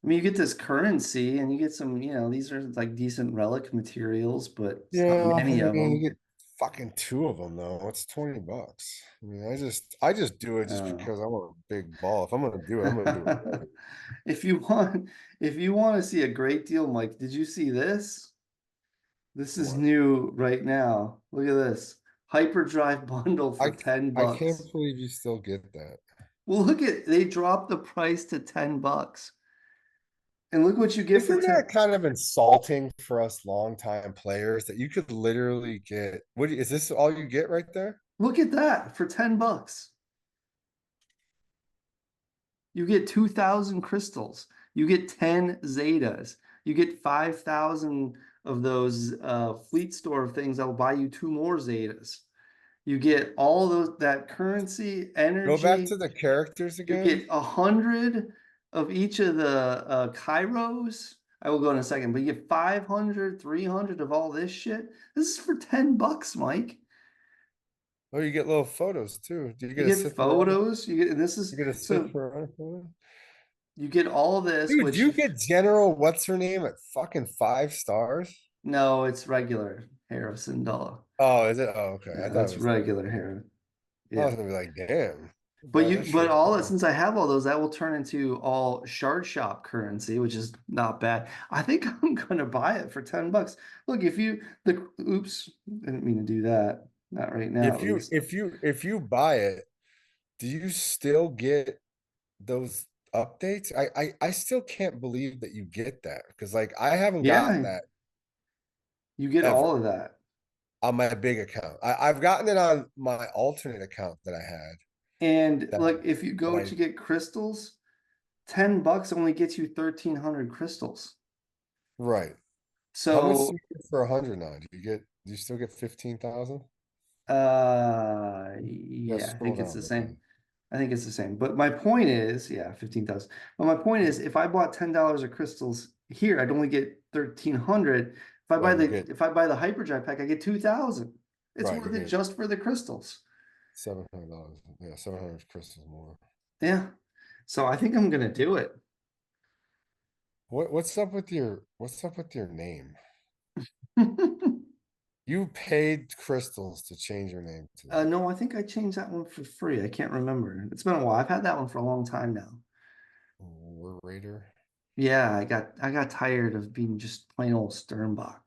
I mean, you get this currency and you get some, these are like decent relic materials, but it's not Yeah, I many of mean you them. get fucking two of them though. It's 20 bucks. I mean, I just do it I just don't know. because I want a big ball. If I'm gonna do it, I'm gonna do it right. If you want, if you want to see a great deal, Mike, did you see this? This is What? new right now. Look at this. Hyperdrive bundle for I 10 I can't bucks. believe you still get that. Well, look at they dropped the price to 10 bucks. And look what you get for Isn't 10. that kind of insulting for us longtime players that you could literally get is this all you get right there? Look at that for 10 bucks. You get 2,000 crystals. You get 10 Zetas. You get 5,000 of those fleet store things that will buy you two more Zetas. You get all those that currency, Go back to energy. the characters You again. get 100 of each of the Kairos. I will go in a second, but you get 500, 300 of all this shit. This is for 10 bucks, Mike. Oh, you get little photos too. Do you You get a get Sith Marauder? photos. You get, and this You is get a Sith so Marauder photo? you get all this, Dude, which you get General what's her name at fucking 5 stars? no, it's regular Harrison Dullah. Oh, is it? Oh, okay. I Yeah, thought it that's was like regular hair. I Yeah. was gonna be like, damn. But That but shit's all that, cool. since I have all those, that will turn into all shard shop currency, which is not bad. I think I'm gonna buy it for 10 bucks. Look, if you the oops, I didn't mean to do that. Not right now, If at you least. if you if you buy it, do you still get those updates? I still can't believe that you get that because like I haven't got Yeah, that you get ever all of that. on my big account. I've gotten it on my alternate account that I had And that like if you that go I to get crystals, 10 bucks only gets you 1,300 crystals. right. How much do So you get for 100 now? Do you still get 15,000? Yeah, yeah, I scroll think it's down the a same. bit. I think it's the same. But my point is, yeah, 15,000. But my point is, if I bought $10 of crystals here, I'd only get 1,300. Right, you get If I buy the hyperdrive pack, I get 2,000. It's right, you worth it get just for the crystals. $700. Yeah, 700 crystals more. Yeah. So I think I'm gonna do it. What's up with your name? You paid crystals to change your name to that. No, I think I changed that one for free. I can't remember. It's been a while. I've had that one for a long time now. War Raider. Yeah, I got tired of being just plain old Sternbach.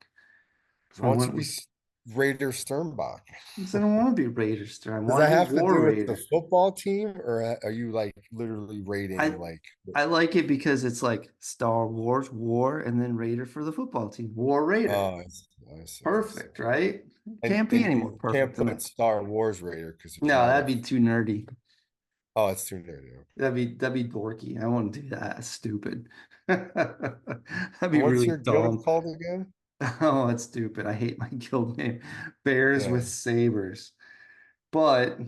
So I Why don't went you be with Raider Sternbach? because I don't want to be Raider Star. I Does want that to be have to War do with the Raider. football team, or are you like literally rating I like? I like it because it's like Star Wars, War, and then Raider for the football team. War Raider. Oh, I see, I see. Perfect, right? And Can't be and any more you can't perfect than put that. Star Wars Raider because if No, not, that'd it's be too nerdy. oh, it's too nerdy. Okay. That'd be dorky. I wouldn't do that. That's stupid. That'd be And what's really your guild dumb. called again? Oh, that's stupid. I hate my guild name. Bears Yeah. with sabers. But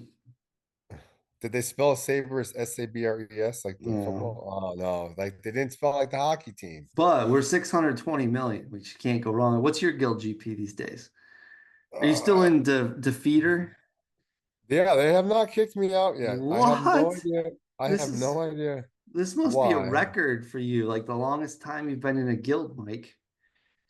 Did they spell Sabres Sabres like the no. football? Oh no, like they didn't spell like the hockey team. But we're 620 million, which can't go wrong. What's your guild GP these days? Are you still Uh, in Defeater? yeah, they have not kicked me out yet. I have no What? idea. I This have is no idea this must be a why. record for you, like the longest time you've been in a guild, Mike.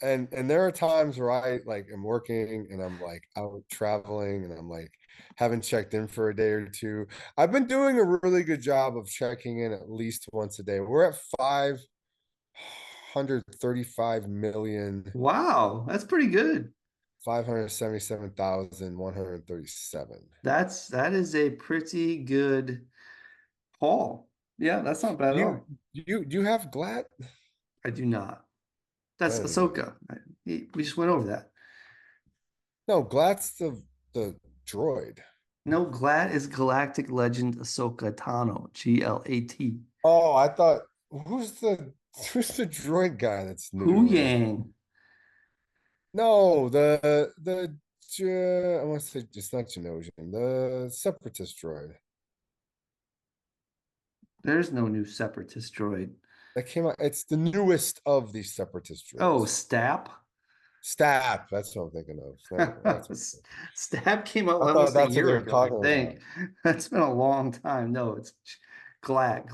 And there are times where I like am working and I'm like out traveling and I'm like haven't checked in for a day or two. I've been doing a really good job of checking in at least once a day. We're at 535 million Wow, that's pretty good. 577,137. That is a pretty good haul. Yeah, that's not bad at You all. you have Glat? I do not. That's That is Ahsoka. We just went over that. no Glat's the droid. No, Glad is Galactic Legend Ahsoka Tano, GLAT. Oh, I thought who's the droid guy that's Hu new? Yang. No, I want to say it's not Genosian, the Separatist droid There's no new Separatist droid. that came out. It's the newest of these Separatist Oh, droids. Stap. Stab, that's what I'm thinking of. That's what Stab came out I thought almost a that's what they year were ago, I talking about. think. That's been a long time. No, it's Galactic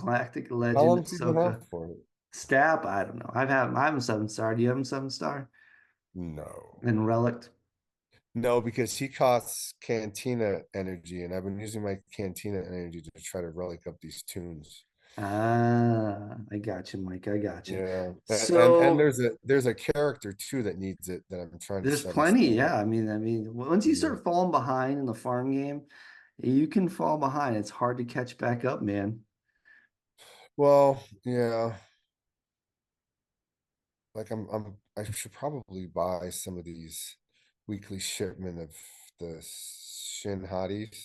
How Legend long have you been Ahsoka. out for it? Stab, I don't know. I have him 7 star. Do you have him 7 star? No. And Relict. No, because he costs Cantina energy, and I've been using my Cantina energy to try to relic up these tunes. Ah, I got you, Mike. I got you. Yeah, and So there's a character too that needs it that I'm trying to there's set and plenty. stuff up. Yeah. I mean, once you Yeah. start falling behind in the farm game, you can fall behind. It's hard to catch back up, man. Well, yeah, like I should probably buy some of these weekly shipment of the Shin Hotties.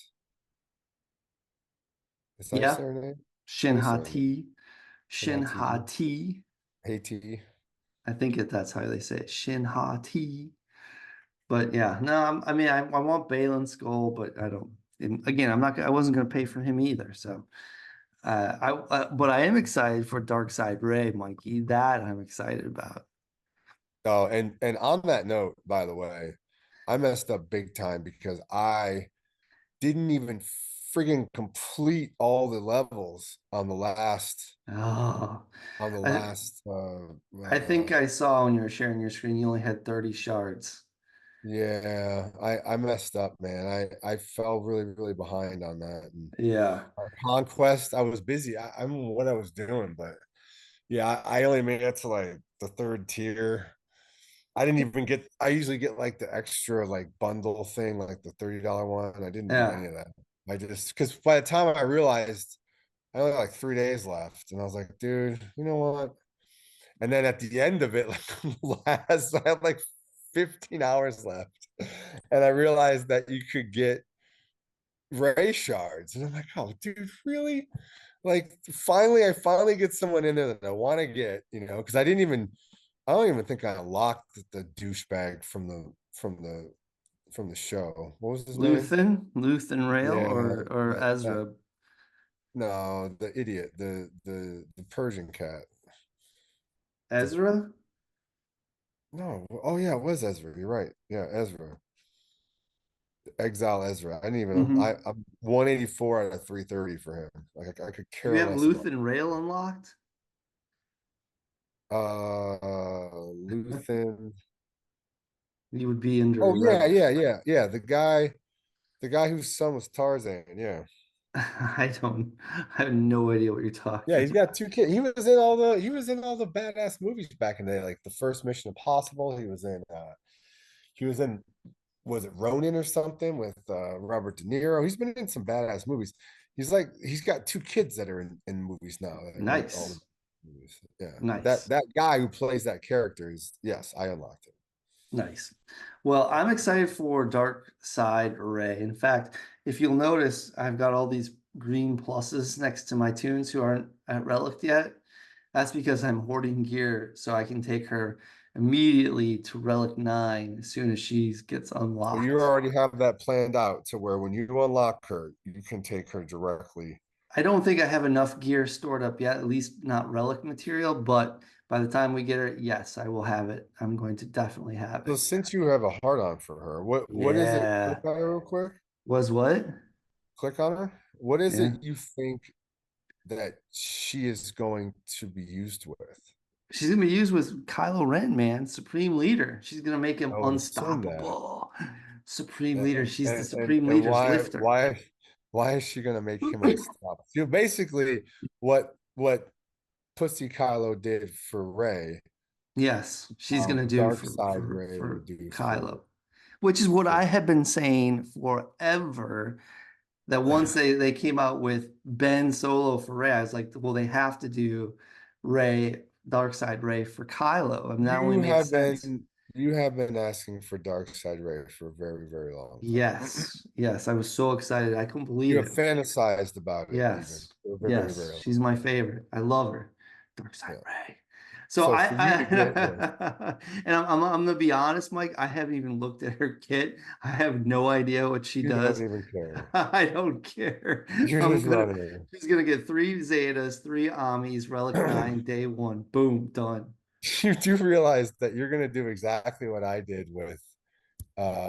Is that Yeah. their name? How do Shin you say their name? Hati. Shin Shin Hati. Hati. Hati. I think that's how they say it. Shin Hati. But yeah, no, I mean, I want Balin's skull, but I don't. And again, I wasn't going to pay for him either. So, but I am excited for Dark Side Ray, Mikey. That I'm excited about. Oh, and on that note, by the way, I messed up big time because I didn't even friggin' complete all the levels Oh, on the I, last I think I saw when you were sharing your screen, you only had 30 shards. Yeah, I messed up, man. I fell really behind on that. And Yeah. Conquest, I was busy. I don't know what I was doing, but yeah, I only made it to like the third tier. I didn't even get. I usually get like the extra like bundle thing, like the $30 one. I didn't do any Yeah. of that. I just because by the time I realized I only had like 3 days left, and I was like, dude, you know what? And then at the end of it, like last, I had like 15 hours left, and I realized that you could get ray shards, and I'm like, oh, dude, really? Like, I finally get someone in there that I want to get, because I don't even think I unlocked the douchebag from the show. What was his name? Luthen Rail Yeah, or that Ezra. no, the idiot, the Persian cat. The Ezra? no, oh yeah, it was Ezra. You're right. Yeah, Ezra. Exile Ezra. I didn't even know. Hmm. I'm 184 out of 330 for him. Like I could Do you care have less about. Luthen Rail unlocked? Luthen. You would be under Oh yeah, red. yeah. The guy whose son was Tarzan. Yeah, I don't, I have no idea what you're yeah. talking He's got two kids. He was in all the badass movies back in the day, like the first Mission Impossible. He was in was it Ronin or something with Robert De Niro? He's been in some badass movies. He's got two kids that are in movies now that are in all the Nice. movies. Yeah, but that Nice. that guy who plays that character is yes, I unlocked it. Nice. Well, I'm excited for Dark Side Array. In fact, if you'll notice, I've got all these green pluses next to my tunes who aren't at Relic yet. That's because I'm hoarding gear so I can take her immediately to Relic 9 as soon as she gets So you unlocked. already have that planned out to where when you unlock her, you can take her directly. I don't think I have enough gear stored up yet, at least not Relic material, but by the time we get her, yes, I will have it. I'm going to definitely have So it. since you have a heart on for her, what is it? Click Yeah. on her real quick. Was what? Click on her. What is Yeah. it you think that she is going to be used with? She's gonna be used with Kylo Ren, man, Supreme Leader. She's gonna make him I would assume that. unstoppable. Supreme Leader. And She's the and and, Supreme and Leader's why lifter. why is she gonna make him unstoppable? So basically, what Pussy Kylo did for Ray, Yes, she's gonna do Dark for Side Ray would do Kylo, which is what for I have been saying forever. That once they came out with Ben Solo for Ray, I was like, well, they have to do Ray, Dark Side Ray for Kylo, and that only you makes have sense. been you have been asking for Dark Side Ray for a very long time. Yes, yes, I was so excited. I couldn't You believe have it. fantasized about it even Yes, for a yes, very long she's my favorite. I love her. Dark Side time. Ray. So So I, for you to get her, and I'm gonna be honest, Mike. I haven't even looked at her kit. I have no idea what she you don't does. even care. I don't care. You're I'm just gonna. running She's gonna get 3 Zetas, 3 Amis, Relic her. 9, day one. Boom, done. You do realize that you're gonna do exactly what I did with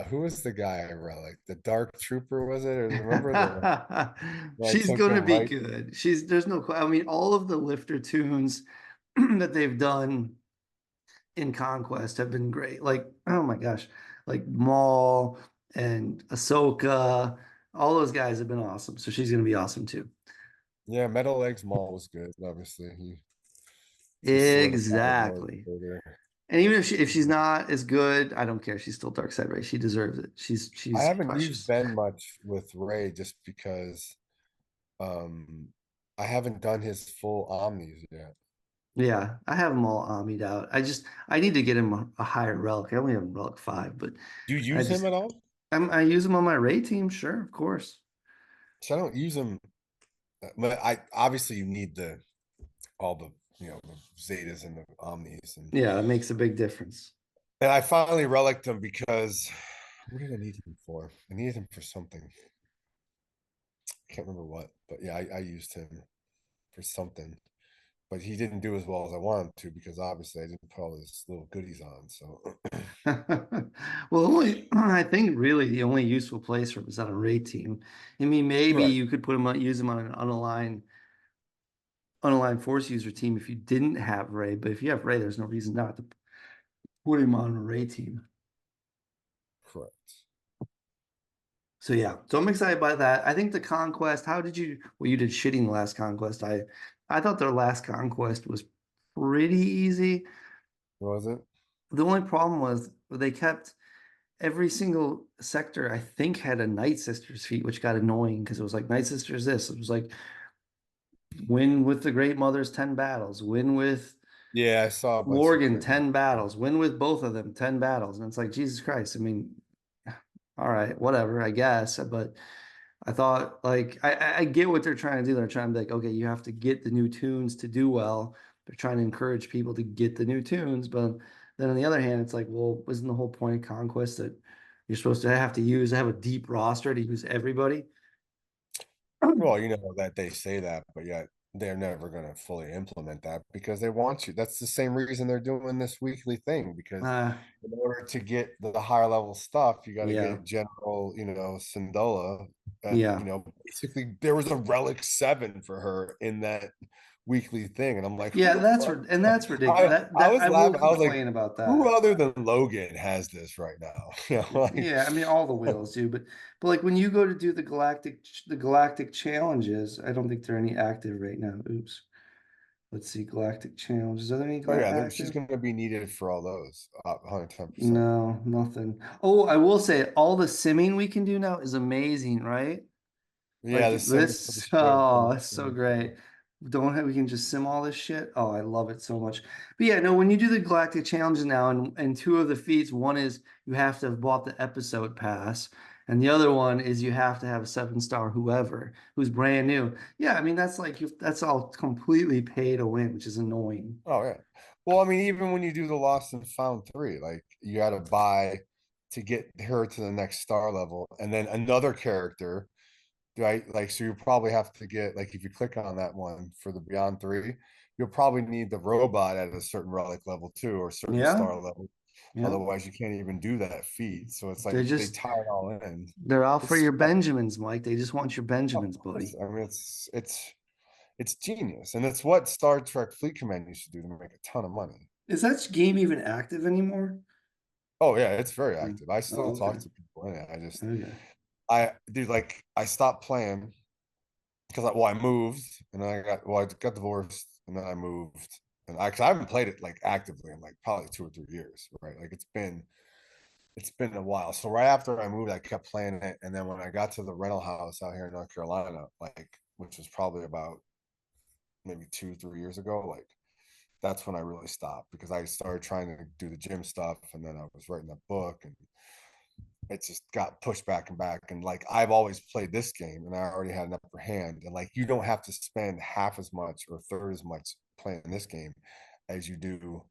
who was the guy I relic? The Dark Trooper was it? Or remember the when I She's took gonna him be right? good. There's no, I mean, all of the lifter tunes that they've done in Conquest have been great. Like, oh my gosh, like Maul and Ahsoka, all those guys have been awesome. So she's gonna be awesome too. Yeah, Metal Legs Mall was good, obviously. He solidified Lord Exactly. Vader. And even if she's not as good, I don't care. She's still dark side Ray. She deserves it. I She's haven't used precious. Ben much with Ray just because um I haven't done his full omnis yet. Yeah, I have them all omnied out. I need to get him a higher relic. I only have relic 5, but Do you I use him just at all? I use him on my Ray team, sure, of course. So I don't use him, but I obviously you need the all the Zetas and the Omnis Yeah, that makes a big difference. and I finally reliced him because what did I need him for? I needed him for something. I can't remember what, but yeah, I used him for something. But he didn't do as well as I wanted to because obviously I didn't put all his little goodies on. So Well, only I think really the only useful place for him is on a Ray team. I mean, maybe right. you could put him on, use him on an unaligned force user team if you didn't have Ray, but if you have Ray, there's no reason not to put him on a Ray team. correct. So yeah, so I'm excited by that. I think the conquest. How did you? Well, you did shitting the last conquest. I thought their last conquest was pretty easy. Was it? The only problem was they kept every single sector. I think had a Night Sisters feat, which got annoying because it was like Night Sisters this. It was like win with the Great Mothers 10 battles, win with Yeah, I saw a bunch of Morgan crazy. 10 battles, win with both of them 10 battles, and it's like Jesus Christ. I mean, all right, whatever, I guess, but. I thought like I get what they're trying to do. They're trying to be like, okay, you have to get the new tunes to do well. They're trying to encourage people to get the new tunes, but then on the other hand, it's like, well, isn't the whole point of Conquest that you're supposed to have a deep roster to use everybody? Well, you know that they say that, but yet they're never going to fully implement that because they want you. That's the same reason they're doing this weekly thing because Uh, in order to get the higher level stuff, you got to yeah, get General, Syndulla. And, yeah, basically there was a relic 7 for her in that weekly thing. And I'm like, who yeah. the fuck? That's ridiculous. I, That I that was I will laughing. I was like, complain about who that. other than Logan has this right now? Like, Yeah, I mean all the whales do, but like when you go to do the galactic challenges, I don't think there are any active right now. Oops. Let's see, galactic challenges. Are there any oh yeah, she's active? going to be needed for all those, 110%. No, nothing. Oh, I will say all the simming we can do now is amazing, right? Yeah, Like the simming for the this, ship and oh, the it's so simming great. We can just sim all this shit. Oh, I love it so much. But yeah, no, when you do the Galactic Challenges now, and two of the feats, one is you have to have bought the episode pass, and the other one is you have to have a 7-star whoever who's brand new. Yeah, I mean that's like that's all completely pay to win, which is annoying. Oh yeah. Well, I mean, even when you do the Lost and Found 3, like you got to buy to get her to the next star level, and then another character, right? Like, so you probably have to get like if you click on that one for the Beyond 3, you'll probably need the robot at a certain relic level too, or a certain Yeah, star level. yeah. Otherwise, you can't even do that feat. So it's They like they just tie it all in. they're out for It's your Benjamins, Mike. They just want your of Benjamins, course. buddy. I mean, it's genius, and it's what Star Trek Fleet Command used to do to make a ton of money. Is that game even active anymore? Oh yeah, it's very Mm. active. I Oh, still talk okay. to people in it. Okay. I dude, like I stopped playing because I moved and then I got divorced and then I moved and cause I haven't played it like actively in like probably 2 or 3 years, right? Like it's been a while. So right after I moved, I kept playing it, and then when I got to the rental house out here in North Carolina, like which was probably about maybe 2 3 years ago, like that's when I really stopped because I started trying to do the gym stuff, and then I was writing that book, and it just got pushed back and back. And like I've always played this game, and I already had an upper hand. And like you don't have to spend half as much or a third as much playing this game as you do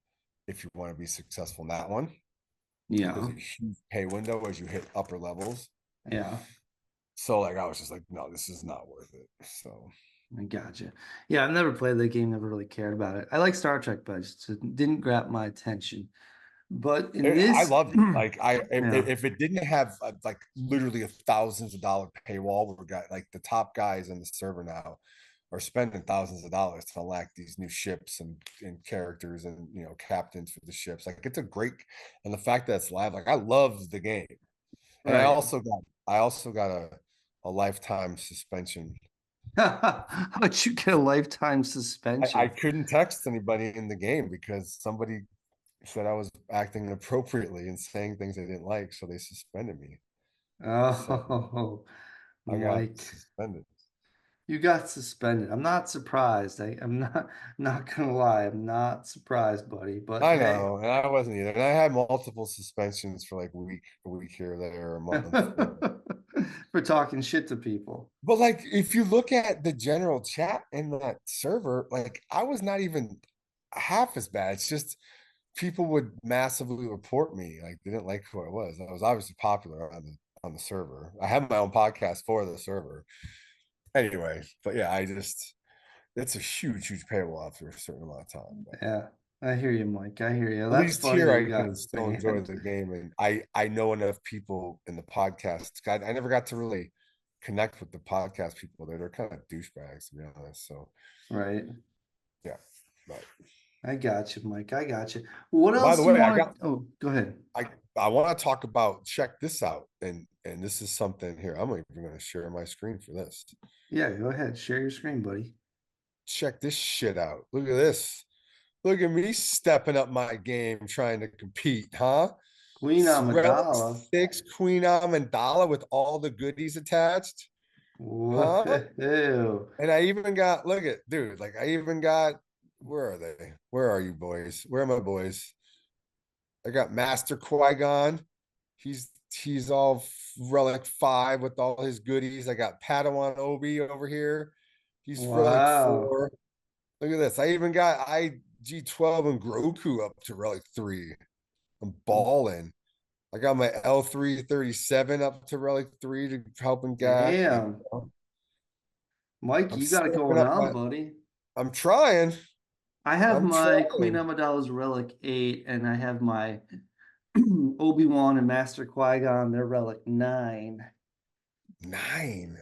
if you want to be successful in that one. There's Yeah. a huge pay window as you hit upper levels. Yeah. So like I was just like, no, this is not worth it. So I gotcha. Yeah, I've never played the game, never really cared about it. I like Star Trek, but it didn't grab my attention. But in I this, loved it. Like yeah, if it didn't have like literally a thousands of dollar paywall, we got like the top guys in the server now are spending thousands of dollars to unlock these new ships and characters and captains for the ships. Like it's a great, and the fact that it's live, like I love the game. And I right. also got I also got a lifetime suspension. How'd you get a lifetime I suspension? couldn't text anybody in the game because somebody said I was acting inappropriately and saying things they didn't like, so they suspended me. So Oh, I got Mike, suspended. you got suspended. I'm not surprised. I'm not gonna lie. I'm not surprised, buddy. But I hey, know, and I wasn't either. And I had multiple suspensions for like a week here, there, a month. for talking shit to people. But like, if you look at the general chat in that server, like I was not even half as bad. It's just people would massively report me, like they didn't like who I was. I was obviously popular on the server. I have my own podcast for the server. Anyway, but yeah, it's a huge paywall after a certain amount of time. But Yeah, I hear you, Mike. I hear you. at That's least funny here that I you can got still enjoy banned. the game, and I know enough people in the podcast. I never got to really connect with the podcast people. They're kind of douchebags, to be honest. So Right. yeah, but I got you, Mike. I got you. What by else the do you way, want to? Oh, go ahead. I want to talk about, check this out. And this is something here. I'm even going to share my screen for this. Yeah, go ahead. Share your screen, buddy. Check this shit out. Look at this. Look at me stepping up my game trying to compete, huh? Queen Relic Amidala. 6 Queen Amidala with all the goodies attached, huh? Whoa. And I even got, look at, dude, like I even got, where are they? Where are you boys? Where are my boys? I got Master Qui-Gon. He's all relic 5 with all his goodies. I got Padawan Obi over here. He's relic Wow. 4. Look at this. I even got IG-12 and Groku up to relic 3. I'm balling. I got my L337 up to relic 3 to help and guide. Damn. Mike, I'm you got it stepping going up on, my, buddy. I'm trying. I have I'm my Queen trying. Amidala's Relic 8, and I have my Obi-Wan and Master Qui-Gon, their Relic 9. 9.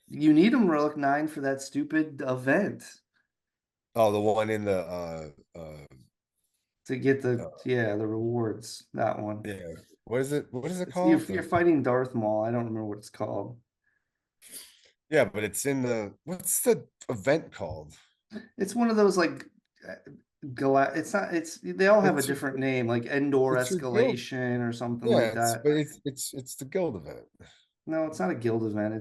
You need them Relic 9 for that stupid event Oh, the one in the to get uh the rewards. That one. yeah. What is it? What is it It's you're, called? you're fighting Darth Maul. I don't remember what it's called. Yeah, but it's in the, what's the event called? It's one of those like uh, it's not it's they all have a It's your different name, like Endor it's your guild. Escalation or something Yeah, like it's that. but it's the guild event. No, it's not a guild event.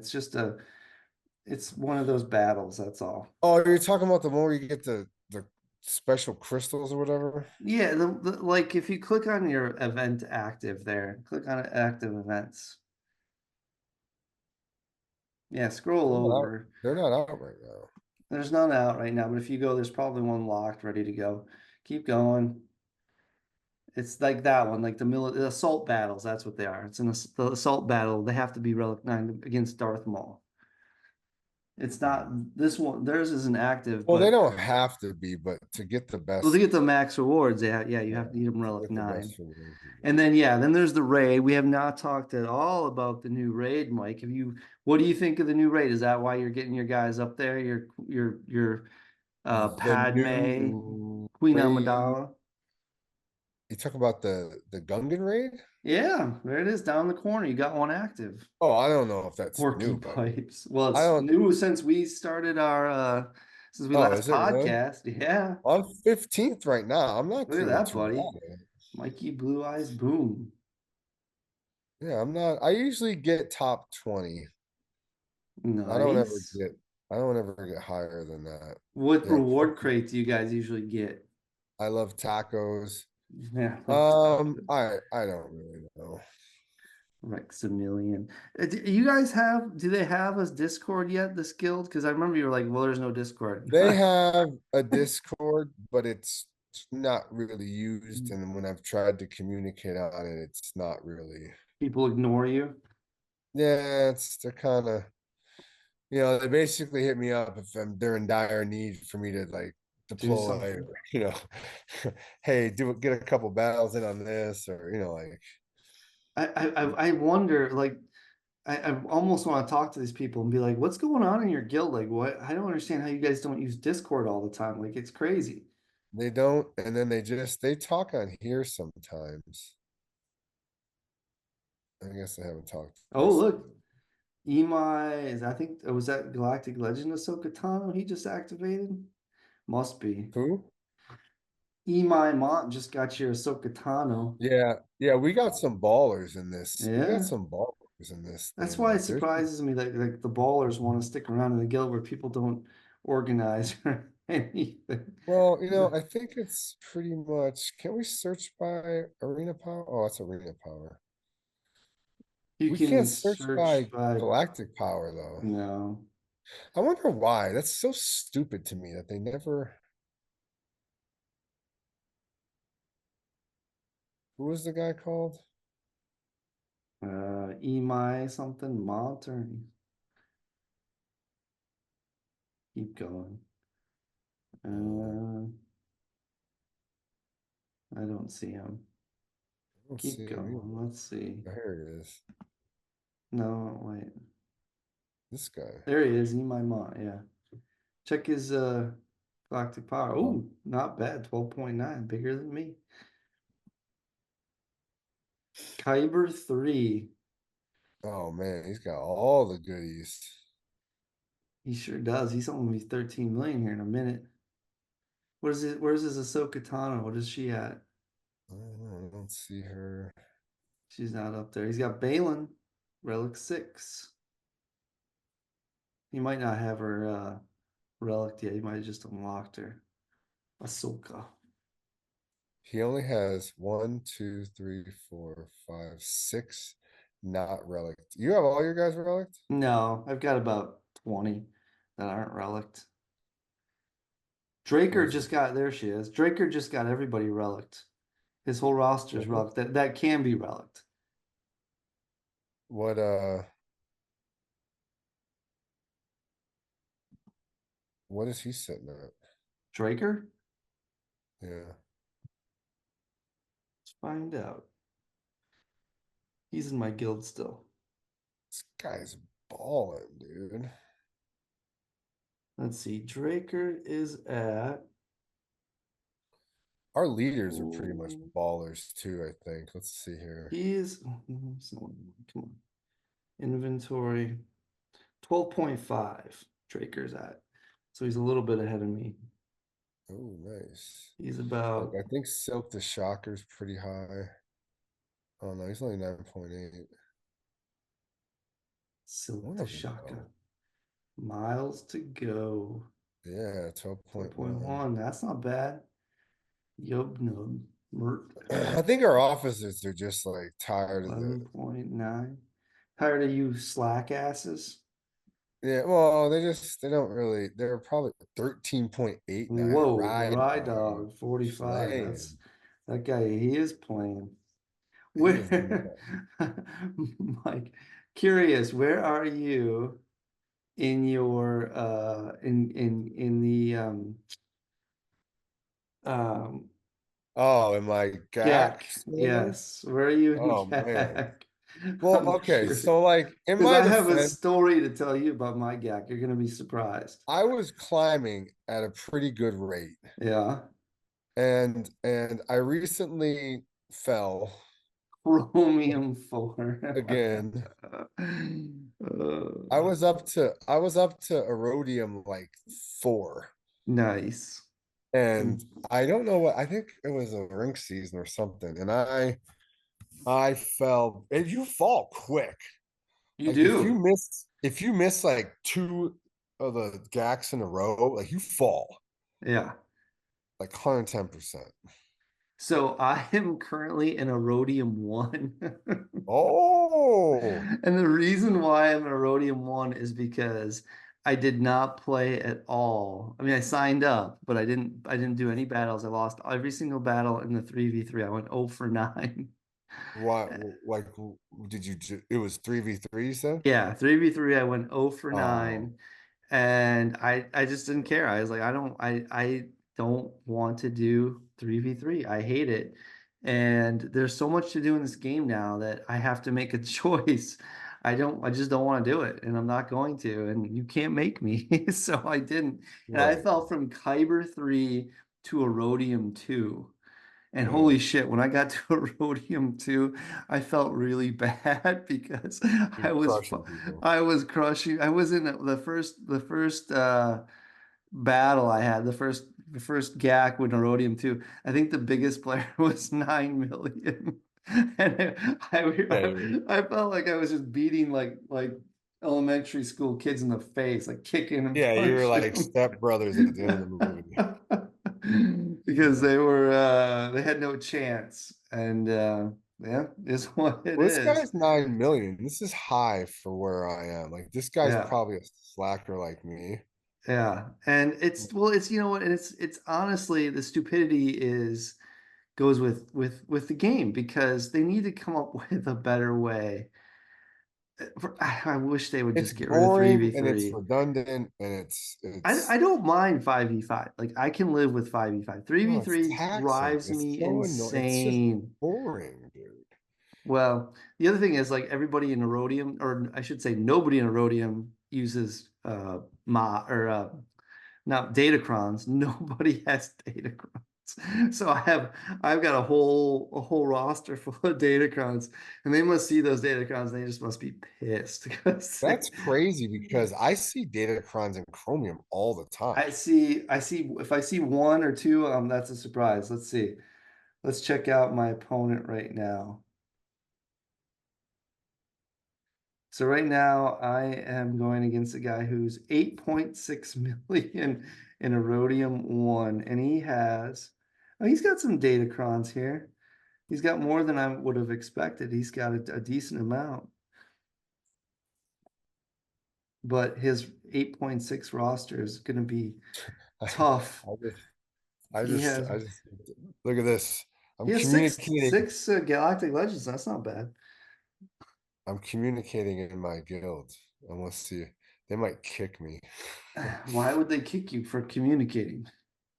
It's one of those battles, that's all. Oh, you're talking about the one where you get the special crystals or whatever? Yeah, like if you click on your event active there, click on active events. Yeah, scroll They're not out, over. they're not out right now. There's none out right now, but if you go, there's probably one locked, ready to go. Keep going. It's like that one, like the assault battles. That's what they are. It's the assault battle. They have to be Relic 9 against Darth Maul. It's not this one. Theirs isn't active, Well, they but don't have to be, but to get the well, to best, get the max rewards, yeah, you yeah, have to need them to Relic get the 9. best rewards. And then yeah, then there's the raid. We have not talked at all about the new raid, Mike. What do you think of the new raid? Is that why you're getting your guys up there? Your The Padme, new Queen raid. Amidala. You talk about the Gungan raid? Yeah, there it is down the corner. You got one active. Oh, I don't know if that's Porky new, but pipes. Well, I it's don't. new since we started our since we Oh, last is it really? podcast. Yeah. I'm 15th right now. I'm not Look at doing that, too buddy. bad. Mikey Blue Eyes Boom. Yeah, I'm not. I usually get top 20. I don't ever Nice. get. I don't ever get higher than that. What Yeah, reward crate do you guys usually get? I love tacos. Yeah, like I don't really know. Rexamillion. You guys do they have a Discord yet, this guild? Because I remember you were like, well, there's no Discord. They have a Discord, but it's not really used. And when I've tried to communicate on it, it's not really. People ignore you. Yeah, they're kind of, they basically hit me up if they're in dire need for me to like Do deploy, something. or, hey, get a couple battles in on this, or like. I wonder, like, I almost want to talk to these people and be like, what's going on in your guild? Like, what? I don't understand how you guys don't use Discord all the time. Like, it's crazy. They don't, and then they talk on here sometimes. I guess they haven't talked Oh, this. look. Imai is, I think, was that Galactic Legend Ahsoka Tano he just activated? Must be. Who? Imai Mont just got your Ahsoka Tano. Yeah, yeah, we got some ballers in this. We got Yeah. some ballers in this That's thing. why it Like there's surprises me that like the ballers want to stick around in the guild where people don't organize or anything. well, I think it's pretty much, can we search by arena power? Oh, it's arena power. You We can can't search search by by galactic power though. no. I wonder why. That's so stupid to me that they never. Who was the guy called? Emi something Mont or keep going. Uh, Uh, I don't see him. I don't see Keep him going. either. Let's see. Oh, here it is. No, wait. This guy. There he is, Emi Mont. Yeah. Check his galactic power. Oh, Oh, not bad. 12.9, bigger than me. Kyber 3. Oh man, he's got all the goodies. He sure does. He's only gonna be 13 million here in a minute. What is it? Where's his Ahsoka Tano? What is she at? I don't see her. She's not up there. He's got Balin, Relic 6. He might not have her relic yet. He might have just unlocked her. Ahsoka. He only has one, two, three, four, five, six not relic. You have all your guys relic? No, I've got about 20 that aren't relicked. What Draker is just it? got, there she is. Draker just got everybody relicked. His whole roster's What relicked. That can be relicked. what what is he sitting at? Draker? Yeah. Let's find out. He's in my guild still. This guy's balling, dude. Let's see. Draker is at. Our leaders are pretty much Oh, ballers too, I think. Let's see here. he's. Come on. Inventory. 12.5. Draker's at. So he's a little bit ahead of me. Oh, nice. He's Like about I think Silk the Shocker's pretty high. Oh no, he's only 9.8. Silk One to of them Shaka. though. Miles to go. Yeah, 12.1. 12.1. That's not bad. Yub nub. Mert. I think our officers are just like tired of the 11.9. Tired of you slack asses. yeah, well, they don't really they're probably 13.8 now. Whoa, Ride Rye dog Dog 45. That's slaying. that guy. He is playing. He is Where, Mike, curious, where are you in your in the um oh, am I GAC? gack standing? Yes, where are you in Oh man. GAC? Well, I'm okay, curious so like in because my I have a defense, story to tell you about my GAC. You're gonna be surprised. I was climbing at a pretty good rate. Yeah, And I recently fell Chromium 4. again. Uh, I was up to Erodium like 4. nice. And I don't know what I think it was a rink season or something. And I fell and you fall quick. You Like do. if you miss like two of the gacks in a row, like you fall Yeah. like 110%. So I am currently in Erodium 1. Oh, And the reason why I'm in Erodium 1 is because I did not play at all. I mean, I signed up, but I didn't do any battles. I lost every single battle in the 3v3. I went 0 for 9. what like did it was 3v3 you said? Yeah, 3v3, I went 0 for Oh, 9. And I just didn't care. I was like, I don't want to do 3v3. I hate it. And there's so much to do in this game now that I have to make a choice. I just don't want to do it, and I'm not going to, and you can't make me. So I didn't. And I right. fell from Kyber 3 to Erodium 2. And holy Mm, shit, when I got to Erodium 2, I felt really bad because I you're was crushing people. I was crushing. I was in the first battle I had, the first GAC with Erodium 2. I think the biggest player was 9 million. And Yeah, you're I felt like I was just beating like elementary school kids in the face, like kicking and yeah, you're like punching step brothers at the end of the movie. because they had no chance. And yeah, is what it Well, this is. guy's 9 million. This is high for where I am. Like this guy's Yeah. probably a slacker like me. Yeah. And it's you know what, and it's honestly, the stupidity is goes with the game, because they need to come up with a better way. I wish they would It's just get rid of boring and it's 3v3. redundant and I it's don't mind 5v5. Like, I can live with 5v5. no, it's 3v3 taxing. drives It's me so annoying. It's just insane. boring, dude. Well, the other thing is, like, everybody in Erodium, or I should say nobody in Erodium, uses Ma or not Datacrons. Nobody has Datacron. So I've got a whole roster full of Datacrons, and they must see those Datacrons, and they just must be pissed because That's crazy because I see Datacrons and Chromium all the time. I see if I see one or two, that's a surprise. Let's see. Let's check out my opponent right now. So right now I am going against a guy who's 8.6 million in a Rhodium 1, and he's got some Datacrons here. He's got more than I would have expected. He's got a decent amount. But his 8.6 roster is going to be I, tough. I just, I He just, has I just look at this. he has six Galactic Legends. That's not bad. I'm communicating in my guild. And let's see. They might kick me. Why would they kick you for communicating?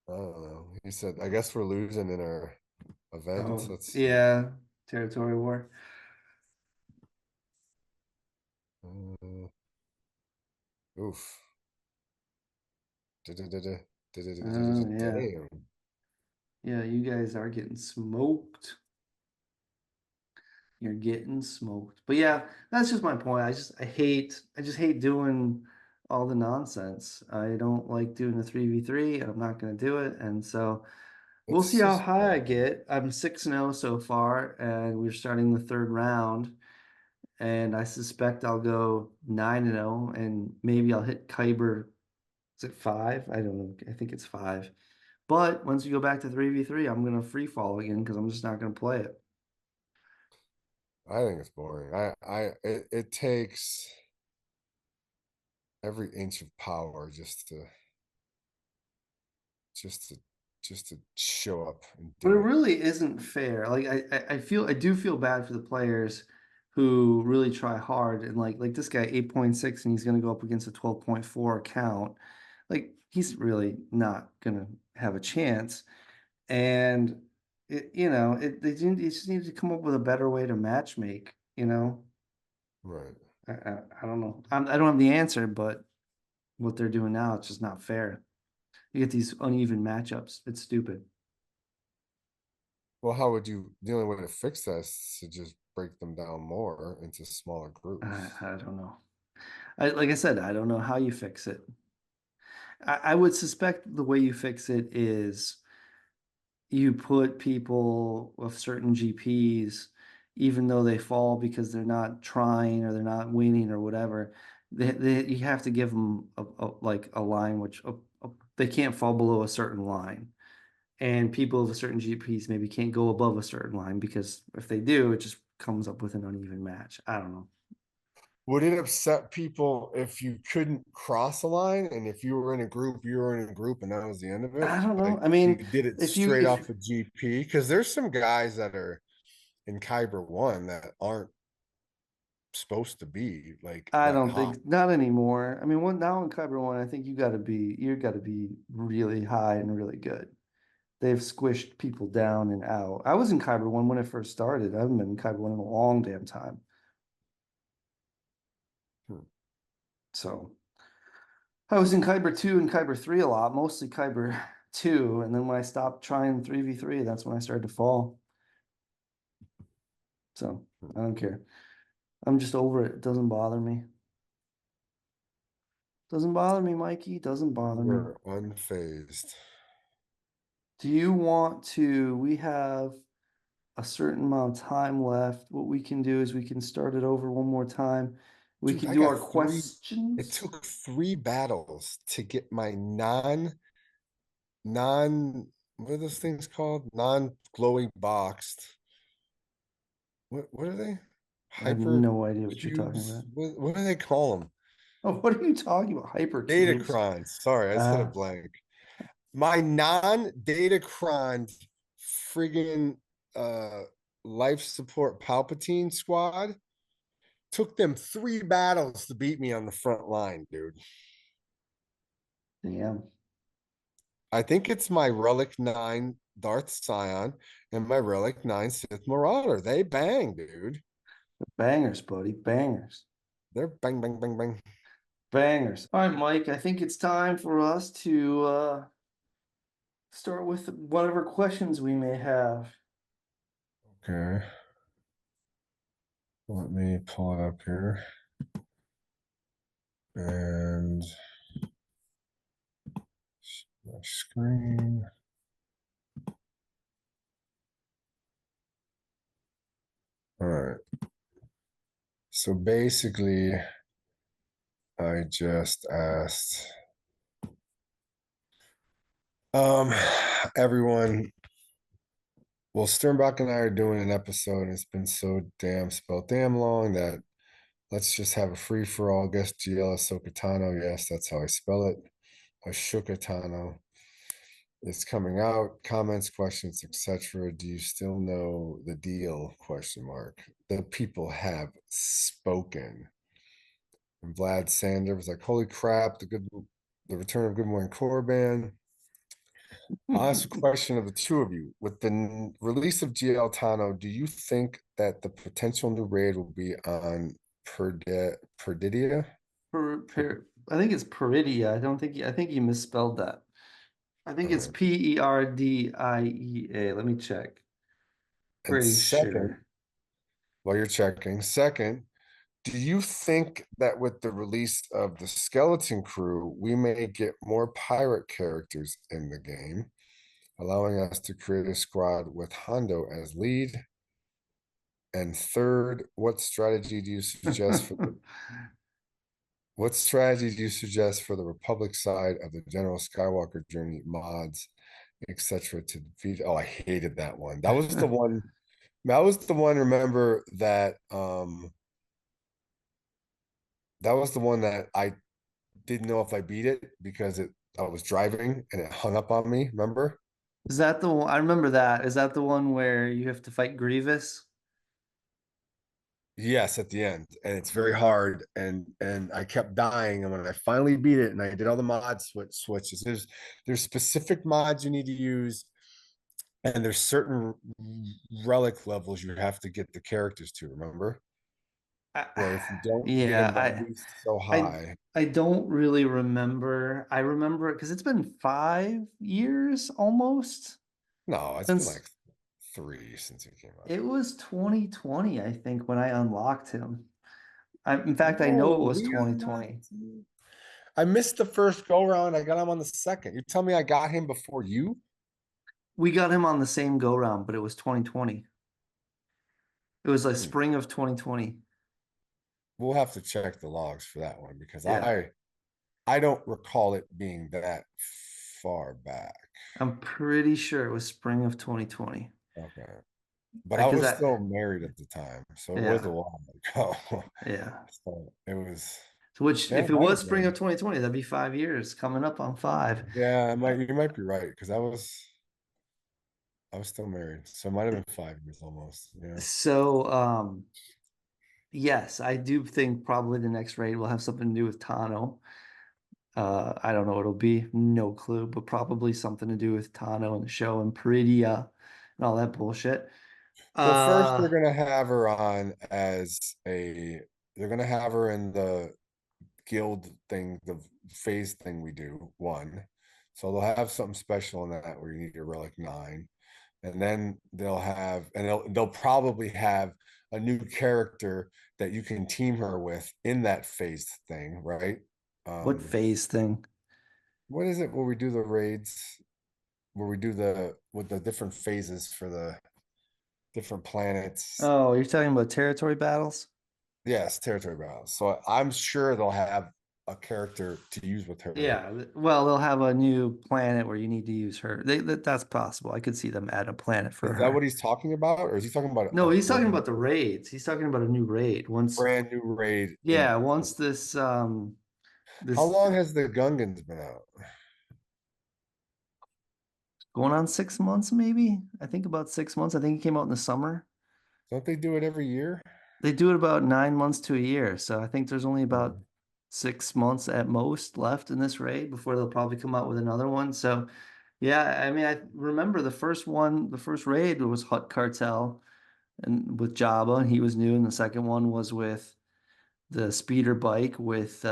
I don't know. He said, I guess we're losing in our event. Oh, Let's see. yeah, territory war. Uh, oof. Da-da-da-da. Da-da-da-da-da-da. Yeah. Damn. Yeah, you guys are getting smoked. You're getting smoked. But yeah, that's just my point. I just hate doing all the nonsense. I don't like doing the 3v3, and I'm not going to do it. And so we'll see It's how just high I get. I'm 6-0 so far, and we're starting the third round. And I suspect I'll go 9-0, and maybe I'll hit Kyber. Is it 5? I don't know. I think it's 5. But once you go back to 3v3, I'm gonna free fall again because I'm just not gonna play it. I think it's boring. It takes every inch of power just to just to show up and But it do it. really isn't fair. Like I do feel bad for the players who really try hard, and like this guy 8.6, and he's gonna go up against a 12.4 count. Like he's really not gonna have a chance. And they just need to come up with a better way to match make, you know. Right. I don't know. I don't have the answer, but what they're doing now, it's just not fair. You get these uneven matchups. It's stupid. Well, how would you, the only way to fix that is to just break them down more into smaller groups. I don't know. Like I said, I don't know how you fix it. I would suspect the way you fix it is you put people with certain GPs, even though they fall because they're not trying or they're not winning or whatever, you have to give them like a line they can't fall below a certain line. And people of a certain GPs maybe can't go above a certain line because if they do, it just comes up with an uneven match. I don't know. Would it upset people if you couldn't cross a line and if you were in a group, you were in a group and that was the end of it? I don't know. Like I if you mean, did it if you straight if off a GP? Because there's some guys that are in Kyber 1 that aren't supposed to be like I that don't high. think not anymore. I mean, now in Kyber 1, I think you got to be really high and really good. They've squished people down and out. I was in Kyber 1 when it first started. I haven't been in Kyber 1 in a long damn time. Hmm. So I was in Kyber 2 and Kyber 3 a lot, mostly Kyber 2. And then when I stopped trying 3v3, that's when I started to fall. So I don't care. I'm just over it. It doesn't bother me. Doesn't bother me, Mikey. Doesn't bother me. We're unfazed. Do you want to? We have a certain amount of time left. What we can do is we can start it over one more time. We Dude, can I do got our three. It questions. took 3 battles to get my non what are those things called? Non-glowing boxed. What are they? I have Hyper no idea what you're talking cubes? about. What do they call them? Oh, what are you talking about? Hypercubes. Datacrons. Sorry, I just had a Uh, blank. My non-Datacron friggin' uh life support Palpatine squad took them 3 battles to beat me on the front line, dude. damn. I think it's my Relic 9 Darth Scion and my Relic 9 Sith Marauder. They bang, dude. Bangers, buddy. Bangers. They're bang, bang, bang, bang. Bangers. All right, Mike, I think it's time for us to Start with whatever questions we may have. Okay. Let me pull it up here. And my screen. All right. So basically, I just asked um everyone. Well, Sternbach and I are doing an episode, and it's been so spelled damn long that let's just have a free for all. Guess GL Sokatano. Yes, that's how I spell it. Ashokatano. It's coming out. Comments, questions, etc. Do you still know the deal? Question mark. The people have spoken. And Vlad Sander was like, "Holy crap! The return of Good Morning Korriban." I'll ask a question of the two of you. With the release of GL Tano, do you think that the potential new raid will be on Perdidia? I think it's Peridia. I don't think I think you misspelled that. I think it's Uh, Perdiea. Let me check. and Pretty second, sure. while you're checking, second, do you think that with the release of the Skeleton Crew, we may get more pirate characters in the game, allowing us to create a squad with Hondo as lead? And third, what strategy do you suggest for the Republic side of the General Skywalker journey mods, etc. to defeat? Oh, I hated that one. That was the one. That was the one. Remember that that was the one that I didn't know if I beat it because I was driving and it hung up on me. Remember? Is that the one? I remember that. Is that the one where you have to fight Grievous? Yes, at the end, and it's very hard, and I kept dying, and when I finally beat it, and I did all the mod switches, there's specific mods you need to use, and there's certain relic levels you have to get the characters to. Remember, I, where if you don't get yeah, them at least so I high, I don't really remember. I remember it because it's been 5 years almost no, it's been since like three since it came out. it was 2020, I think, when I unlocked him. In fact, I know it No, was 2020. I missed the first go round. I got him on the second. You tell me I got him before you? We got him on the same go round, but it was 2020. It was like Hmm. spring of 2020. We'll have to check the logs for that one because Yeah, I don't recall it being that far back. I'm pretty sure it was spring of 2020. Okay. But I Because was that, still married at the time, so it was a yeah, while ago. yeah. So it was, So which, yeah, if it it might was have spring of been. 2020, that'd be 5 years coming up on five. Yeah, Uh, you might be right because I was still married, so it might have been 5 years almost. Yeah. So, yes, I do think probably the next raid will have something to do with Tano. I don't know what it'll be, no clue, but probably something to do with Tano and the show and Peridia and all that bullshit. Well, first Uh, they're gonna have her in the guild thing, the phase thing we do one. So they'll have something special in that where you need your relic 9. And then they'll probably have a new character that you can team her with in that phase thing, right? what Um, phase thing? what is it where we do the raids, where we do the with the different phases for the different planets? Oh, you're talking about territory battles? Yes, territory battles. So I'm sure they'll have a character to use with her. Yeah, well, they'll have a new planet where you need to use her. That's possible. I could see them add a planet for Is that what her. he's talking about, or is he talking about No, a he's talking brand about the raids. He's talking about a new raid. Once, brand new raid in? yeah, once this How this long has the Gungans been out? going on 6 months, maybe. I think about 6 months. I think it came out in the summer. Don't they do it every year? They do it about 9 months to a year. So I think there's only about Mhm. 6 months at most left in this raid before they'll probably come out with another one. So yeah, I mean, I remember the first one, the first raid was Hut Cartel and with Jabba, and he was new, and the second one was with the speeder bike with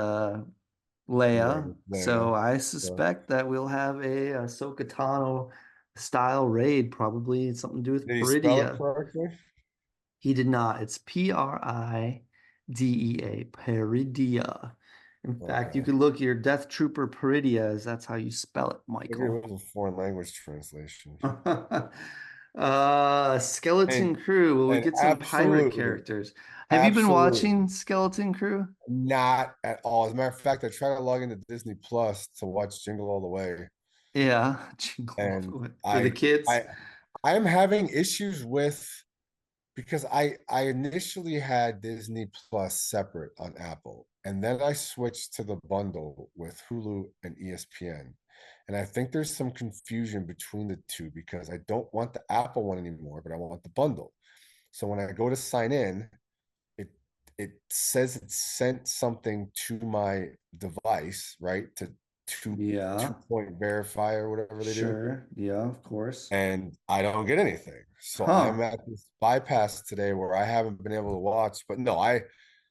Right, Leia. it's So Leia. I So, suspect that we'll have a Ahsoka Tano style raid, probably something to do with did he spell it Peridia. correctly? He did not. It's Pridea, Peridia. In fact, you Okay. could look your Death Trooper Peridia, as that's how you spell it, Maybe Michael. it was a foreign language translation. Skeleton And Crew. Will we and get some pirate absolutely, characters? Have you been watching absolutely Skeleton Crew? not at all. As a matter of fact, I tried to log into Disney Plus to watch Jingle All the Way, Yeah, Jingle All the and Way. For the I kids. I I am having issues with because I initially had Disney Plus separate on Apple, and then I switched to the bundle with Hulu and ESPN. And I think there's some confusion between the two because I don't want the Apple one anymore, but I want the bundle. So when I go to sign in, it it says it sent something to my device, right? To two Yeah, point verify or whatever they do, sure. Yeah, of course. and I don't get anything. So I'm Huh. at this bypass today where I haven't been able to watch. But no, I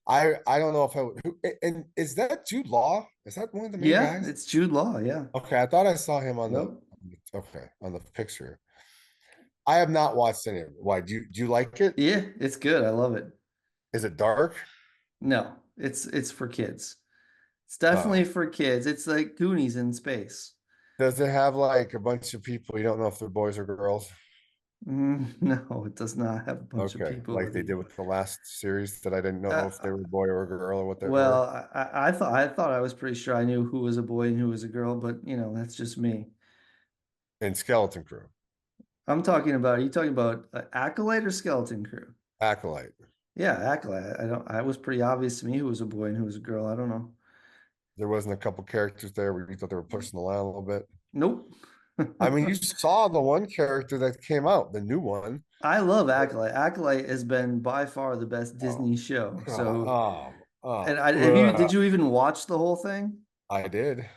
don't know if I would. And is that Jude Law? Is that one of the main Yeah, guys? it's Jude Law. Yeah. Okay, I thought I saw him on the Yep. okay on the picture. I have not watched any of it. Why do you like it? Yeah, it's good. I love it. Is it dark? No, it's for kids. It's Oh, definitely for kids. It's like Goonies in space. does it have like a bunch of people you don't know if they're boys or girls? No, it does not have a bunch of Okay, people like with they you. did with the last series that I didn't know if they Uh, were a boy or a girl or what they well, were. I thought I was pretty sure I knew who was a boy and who was a girl, but that's just me. And Skeleton Crew, I'm talking about. Are you talking about Acolyte or Skeleton Crew? Acolyte. Yeah, Acolyte. I don't. I was pretty obvious to me who was a boy and who was a girl. I don't know. There wasn't a couple characters there where you thought they were pushing the line a little bit. Nope. I mean, you saw the one character that came out, the new one. I love Acolyte. Acolyte has been by far the best Oh, Disney show. God. So, and have you Ugh. did you even watch the whole thing? I did.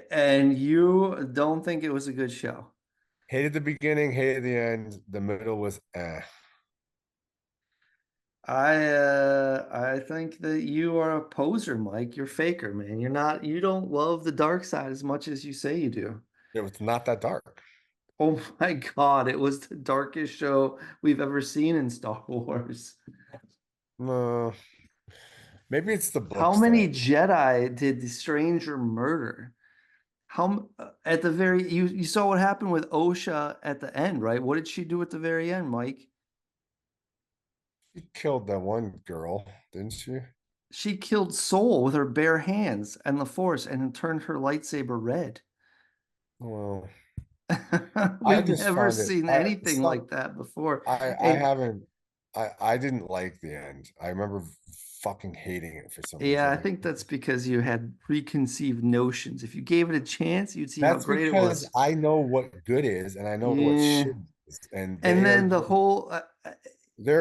And you don't think it was a good show? Hated the beginning, hated the end. The middle was eh. I think that you are a poser, Mike. You're faker, man. You don't love the dark side as much as you say you do. It was not that dark. Oh my God, it was the darkest show we've ever seen in Star Wars. No, maybe it's the How books that many Jedi did the stranger murder? At the very you saw what happened with Osha at the end, right? What did she do at the very end, Mike? she killed that one girl, didn't she? She killed Soul with her bare hands and the Force and turned her lightsaber red. Well, I We've just never find it. seen I anything some like that before. I And haven't. I didn't like the end. I remember fucking hating it for some yeah, reason. I Like think that's because you had preconceived notions. If you gave it a chance, you'd see how that's great it because was. I know what good is and I know what Yeah. shit is, and And they are then the whole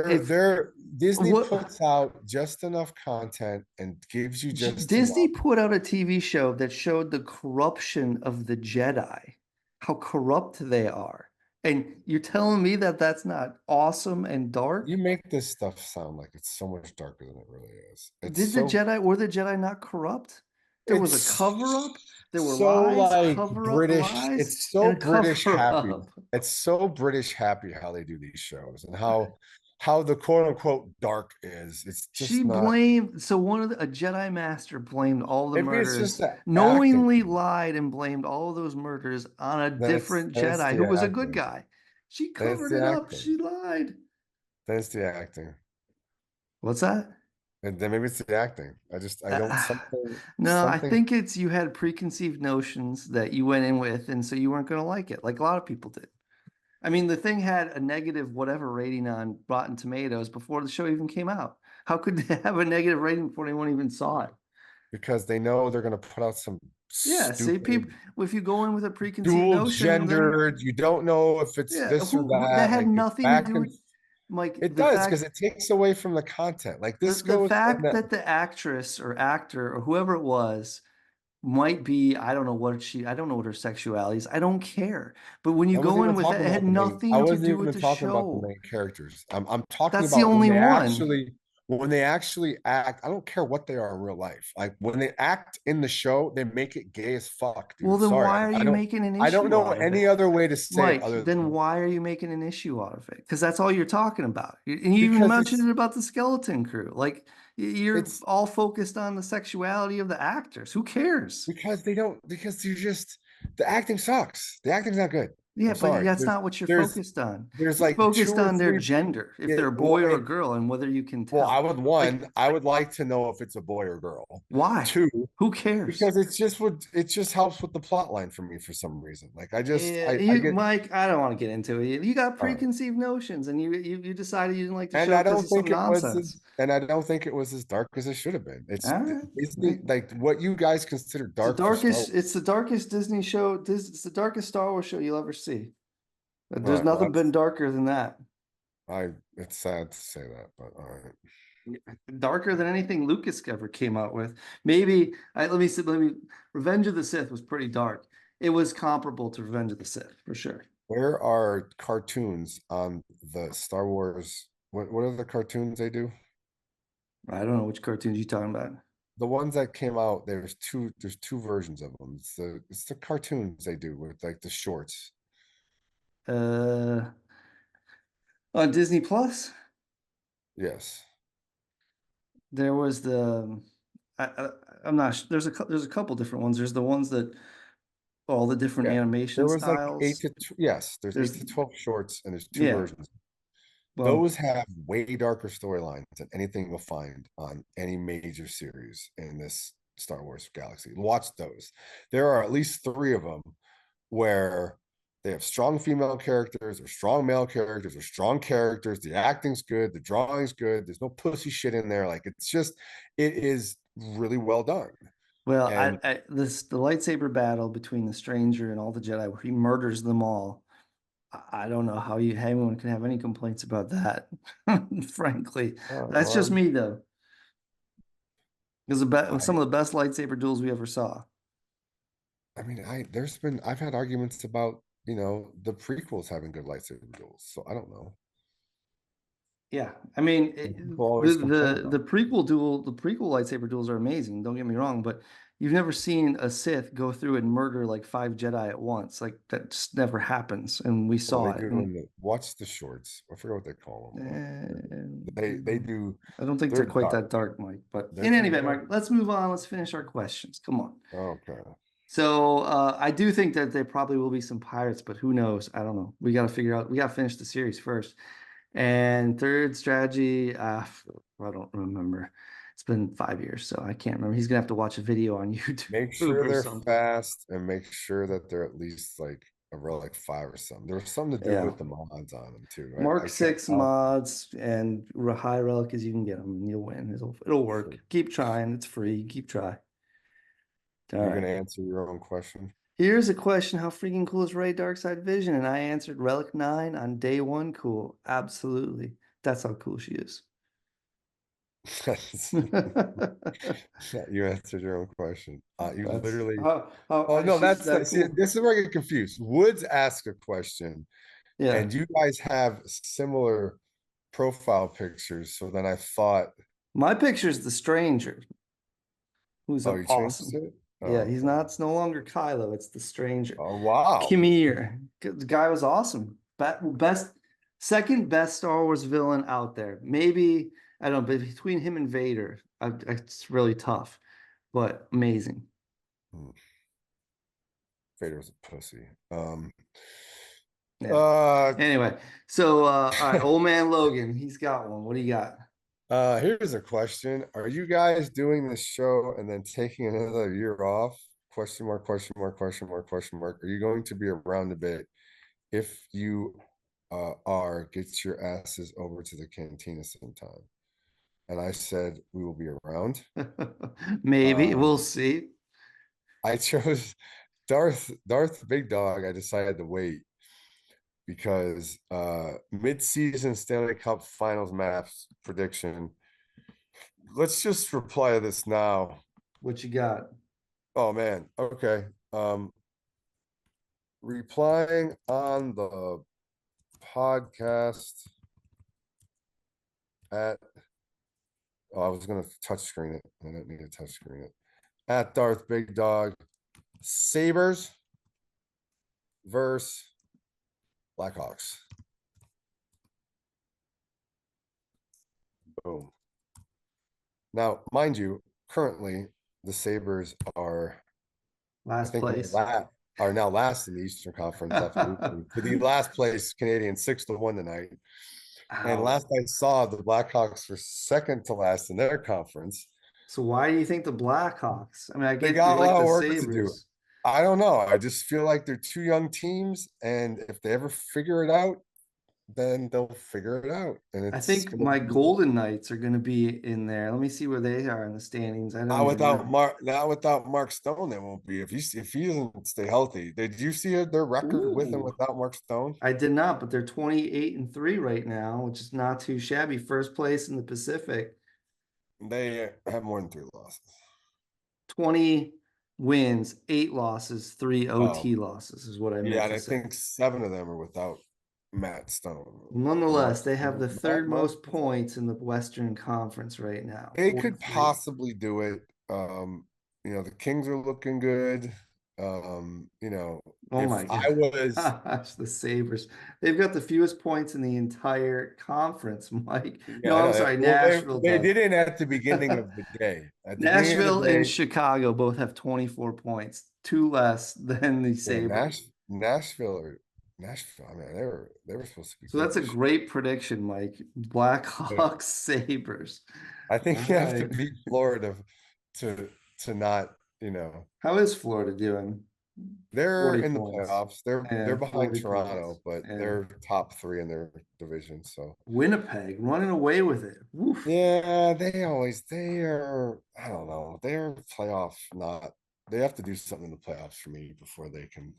if they're Disney what puts out just enough content and gives you just Disney enough. put out a TV show that showed the corruption of the Jedi, how corrupt they are. And you're telling me that that's not awesome and You dark? make this stuff sound like it's so much darker than it really is. Were the Jedi not corrupt? There was a cover It's up, there were so lies, like cover up British. lies, It's and so a British cover happy. up. It's so British happy how they do these shows and how the quote unquote dark is. It's She just not. blamed, so a Jedi Master blamed all the Maybe it's just murders, the acting. knowingly lied and blamed all of those murders on a different Then it's Jedi who the was a good acting. guy. She Then it's covered the it up. acting. She lied. Then it's the acting. What's that? And then maybe it's the acting. I don't Uh, something no, I something think it's you had preconceived notions that you went in with, and so you weren't going to like it, like a lot of people did. I mean, the thing had a negative whatever rating on Rotten Tomatoes before the show even came out. How could they have a negative rating before anyone even saw it? because they know they're going to put out some Yeah, see, people, stupid if you go in with a preconceived dual notion, then gendered. You don't know if it's yeah, this or who that that. had Like it's nothing to back do and with Mike. it does because it takes away from the content. Like this The goes in fact that that the actress or actor or whoever it was might be, I don't know what her sexuality is. I don't care. But when you I wasn't go in even with that, talking it had about the main. I nothing to wasn't do with even the talking about the show. main characters. I'm talking That's the about when only they one. actually when they actually act, I don't care what they are in real life. Like when they act in the show, they make it gay as fuck, Well, dude. then Sorry, why are you making an I don't issue know out of any it? other way to say it Mike, other then than why are you making an issue out of it? Because that's all you're talking about. And you even because mentioned it about the skeleton crew. Like you're it's all focused on the sexuality of the actors. Who cares? because they don't because you just the acting sucks. The acting's not good. Yeah, I'm but sorry. that's not what you're There's focused on. there's You're like two focused or on their three. gender, if Yeah, they're a well, boy or a girl, and whether you can well, I tell. would Like, I would like to know if it's a boy or girl. why? Two, Who cares? because it just helps with the plot line for me for some reason. Like Yeah, I you, get Mike, I don't want to get into it. You got all right. preconceived notions, and you decided you didn't like the And show I because don't of some think it was nonsense. I don't think it was as dark as it should have been. All It's right. Disney, like what you guys consider It's the dark for Star darkest. Wars. It's the darkest Disney show. It's the darkest Star Wars show you'll ever see. All There's right, well, nothing been darker than that. it's sad to say that, but all right. Darker than anything Lucas ever came out with. Maybe let me see. Let me. Revenge of the Sith was pretty dark. It was comparable to Revenge of the Sith for sure. Where are cartoons on the Star Wars? What are the cartoons they do? I don't know which cartoons you talking about. The ones that came out, there's two versions of them. It's the cartoons they do with like the shorts. Uh, on Disney Plus, Yes. there was the. I, I'm not. There's a couple different ones. There's the ones that all the different Yeah. There animation was like styles. yes, there's There's 8 to 12 shorts and there's two yeah. versions. Well, Those have way darker storylines than anything you'll find on any major series in this Star Wars galaxy. Watch those. There are at least 3 of them where they have strong female characters or strong male characters or strong characters. The acting's good, the drawing's good. There's no pussy shit in there. Like it is really well done. well, And the lightsaber battle between the stranger and all the Jedi, where he murders them all. I don't know how anyone can have any complaints about that. Frankly, that's just well, me though. Because some of the best lightsaber duels we ever saw. I mean, I've had arguments about the prequels having good lightsaber duels. So I don't know. Yeah, I mean People always complain about the prequel duel, the prequel lightsaber duels are amazing. Don't get me wrong, but you've never seen a Sith go through and murder like 5 Jedi at once. Like that just never happens, and we well, saw they it. do And watch the shorts. I forget what they call them. They uh, do. I don't think they're They're quite that dark. dark, Mike. But They're in any event, dark. Mike, let's move on. Let's finish our questions. Come on. Okay. So I do think that there probably will be some pirates, but who knows? I don't know. We got to figure out. We got to finish the series first. And third strategy, I don't remember. It's been 5 years, so I can't remember. He's gonna have to watch a video on Make YouTube sure or they're something. fast and make sure that they're at least like a relic 5 or something. There was something to do Yeah. with the mods on them too. Mark I can't six tell. mods and high relic as you can get them, and you'll win. It'll work. Keep trying. It's free. Keep trying. All You're right. gonna answer your own question. Here's a question: how freaking cool is Ray Dark Side Vision? And I answered Relic 9 on day one. Cool. Absolutely. That's how cool she is. You answered your own question. You That's literally. how Oh no, she's that's that not. See, cool. this is where I get confused. Woods asked a question, Yeah. and you guys have similar profile pictures. So then I thought, My picture is the stranger, who's oh, you changed awesome. it. Yeah, Oh, he's okay. not. It's no longer Kylo. It's the stranger. Oh wow. Come here. The guy was awesome. Best, second best Star Wars villain out there. Maybe I don't know, but between him and Vader, it's really tough, but amazing. Hmm. Vader was a pussy. Yeah. Uh, Anyway, so all right, old man Logan, he's got one. What do you got? here's a question. Are you guys doing this show and then taking another year off? Question mark, question mark, question mark, question mark. Are you going to be around a bit? If you are, get your asses over to the cantina sometime. And I said, we will be around. Maybe we'll Um, see. I chose Darth Big Dog. I decided to wait because mid-season Stanley Cup Finals maps prediction. Let's just reply to this now. What you got? Oh man. Okay. Replying on the podcast at Oh, I was gonna touch screen it. I didn't need to touch screen it. At Darth Big Dog. Sabres versus Blackhawks. Boom. Now, mind you, currently the Sabres are, I Last think, place. are now last in the Eastern Conference after losing to the last place Canadian 6-1 tonight. And Ow. last I saw, the Blackhawks were second to last in their conference. So why do you think the Blackhawks? I mean, I They get you got a like lot the of work to do. Sabres. I don't know. I just feel like they're two young teams, and if they ever figure it out, then they'll figure it out. And I it's think gonna my be Golden Knights are going to be in there. Let me see where they are in the standings. I don't even know. Not without Mark Stone. They won't be if he doesn't stay healthy. Did you see their record with and Ooh, without Mark Stone? I did not, but they're 28-3 right now, which is not too shabby. First place in the Pacific. They have more than 3 losses. 20 wins, 8 losses, 3 OT Oh, losses is what I yeah, meant and to I say. think 7 of them are without Matt Stone. Nonetheless, they have the third Mark. most points in the Western Conference right now. They could 43. possibly do it. The Kings are looking good. Oh If my I was, gosh, the Sabres. They've got the fewest points in the entire conference, Mike. yeah, No, I I'm know that. sorry, Well, Nashville they does. didn't at the beginning of the day. At the beginning of the Nashville and day, Chicago both have 24 points, 2 less than the yeah, Sabres. Nashville. I mean, they were supposed to be So good that's a this year. great prediction, Mike. Blackhawks, Sabres. I All think you have to right. beat Florida to not, How is Florida doing? they're 40 in the points playoffs. They're and behind 40 points. Toronto, but And they're top 3 in their division. So Winnipeg running away with it. Woof. yeah, they are, I don't know, they're playoff not, they have to do something in the playoffs for me before they can.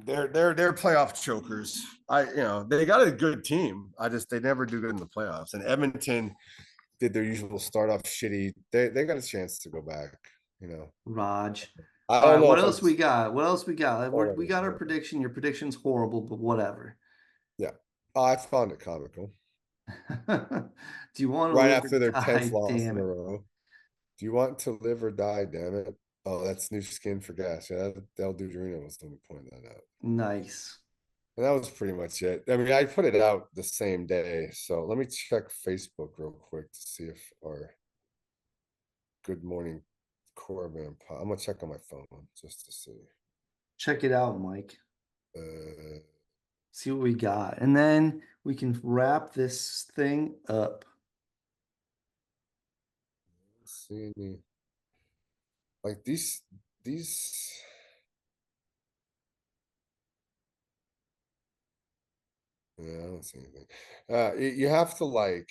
They're playoff chokers. They got a good team. They never do good in the playoffs. And Edmonton did their usual start off shitty. They got a chance to go back, you know. Raj. I All don't right, know what if else we it's got? What else we got? We Florida. got our prediction. Your prediction's horrible, but whatever. Yeah. I found it comical. Do you want to Right live or after their 10th die? loss Damn in a it. row. Do you want to live or die, damn it? Oh, that's new skin for gas. Yeah, Del Dudrino was going to point that out. Nice. And that was pretty much it. I mean, I put it out the same day. So let me check Facebook real quick to see if our good morning Korriban. I'm gonna check on my phone just to see. Check it out, Mike. Uh, See what we got. And then we can wrap this thing up. see any like these. Yeah, I don't see anything. You have to like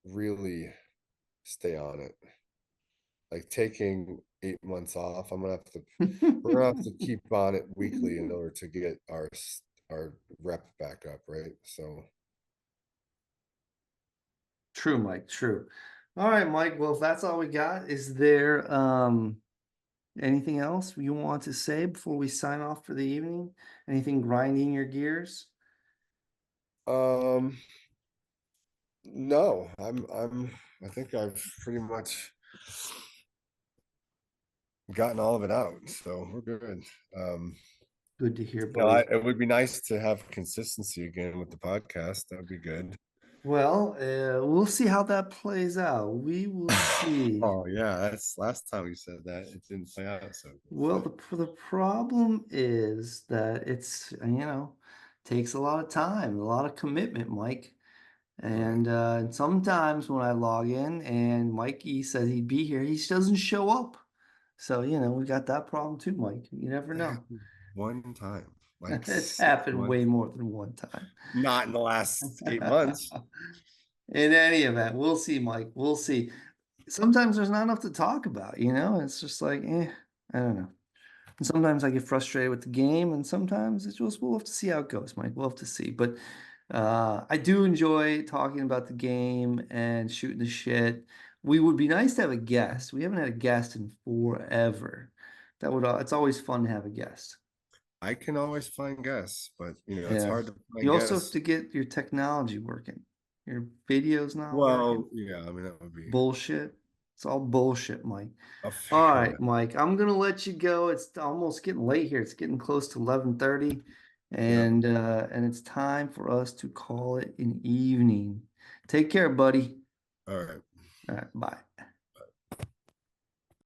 really stay on it. Like taking 8 months off. We're gonna have to keep on it weekly in order to get our rep back up, right? So True, Mike. True. All right, Mike. Well, if that's all we got, is there anything else you want to say before we sign off for the evening? Anything grinding your gears? um no, I think I've pretty much gotten all of it out, so we're good. Good to hear, buddy. It would be nice to have consistency again with the podcast. That would be good. Well, we'll see how that plays out. We will see. Oh yeah, that's last time you said that. It didn't play out so good. Well, the problem is that takes a lot of time, a lot of commitment, Mike. Right. And sometimes when I log in and Mikey said he'd be here, he just doesn't show up. So, we got that problem too, Mike. You never know. One time, like It's 6 happened months. way more than one time. Not in the last 8 months. In any event, we'll see, Mike. We'll see. Sometimes there's not enough to talk about, It's just like, I don't know. And sometimes I get frustrated with the game, and sometimes we'll have to see how it goes, Mike. We'll have to see. But I do enjoy talking about the game and shooting the shit. We would be nice to have a guest. We haven't had a guest in forever. It's always fun to have a guest. I can always find guests, but it's Yeah. hard to find You also have guests. to get your technology working. Your video's not Well, working. yeah, I mean, that would be Bullshit. It's all bullshit, Mike. a All fair right, Mike. I'm gonna let you go. It's almost getting late here. It's getting close to 11:30, and it's time for us to call it an evening. Take care, buddy. All right. All right, bye.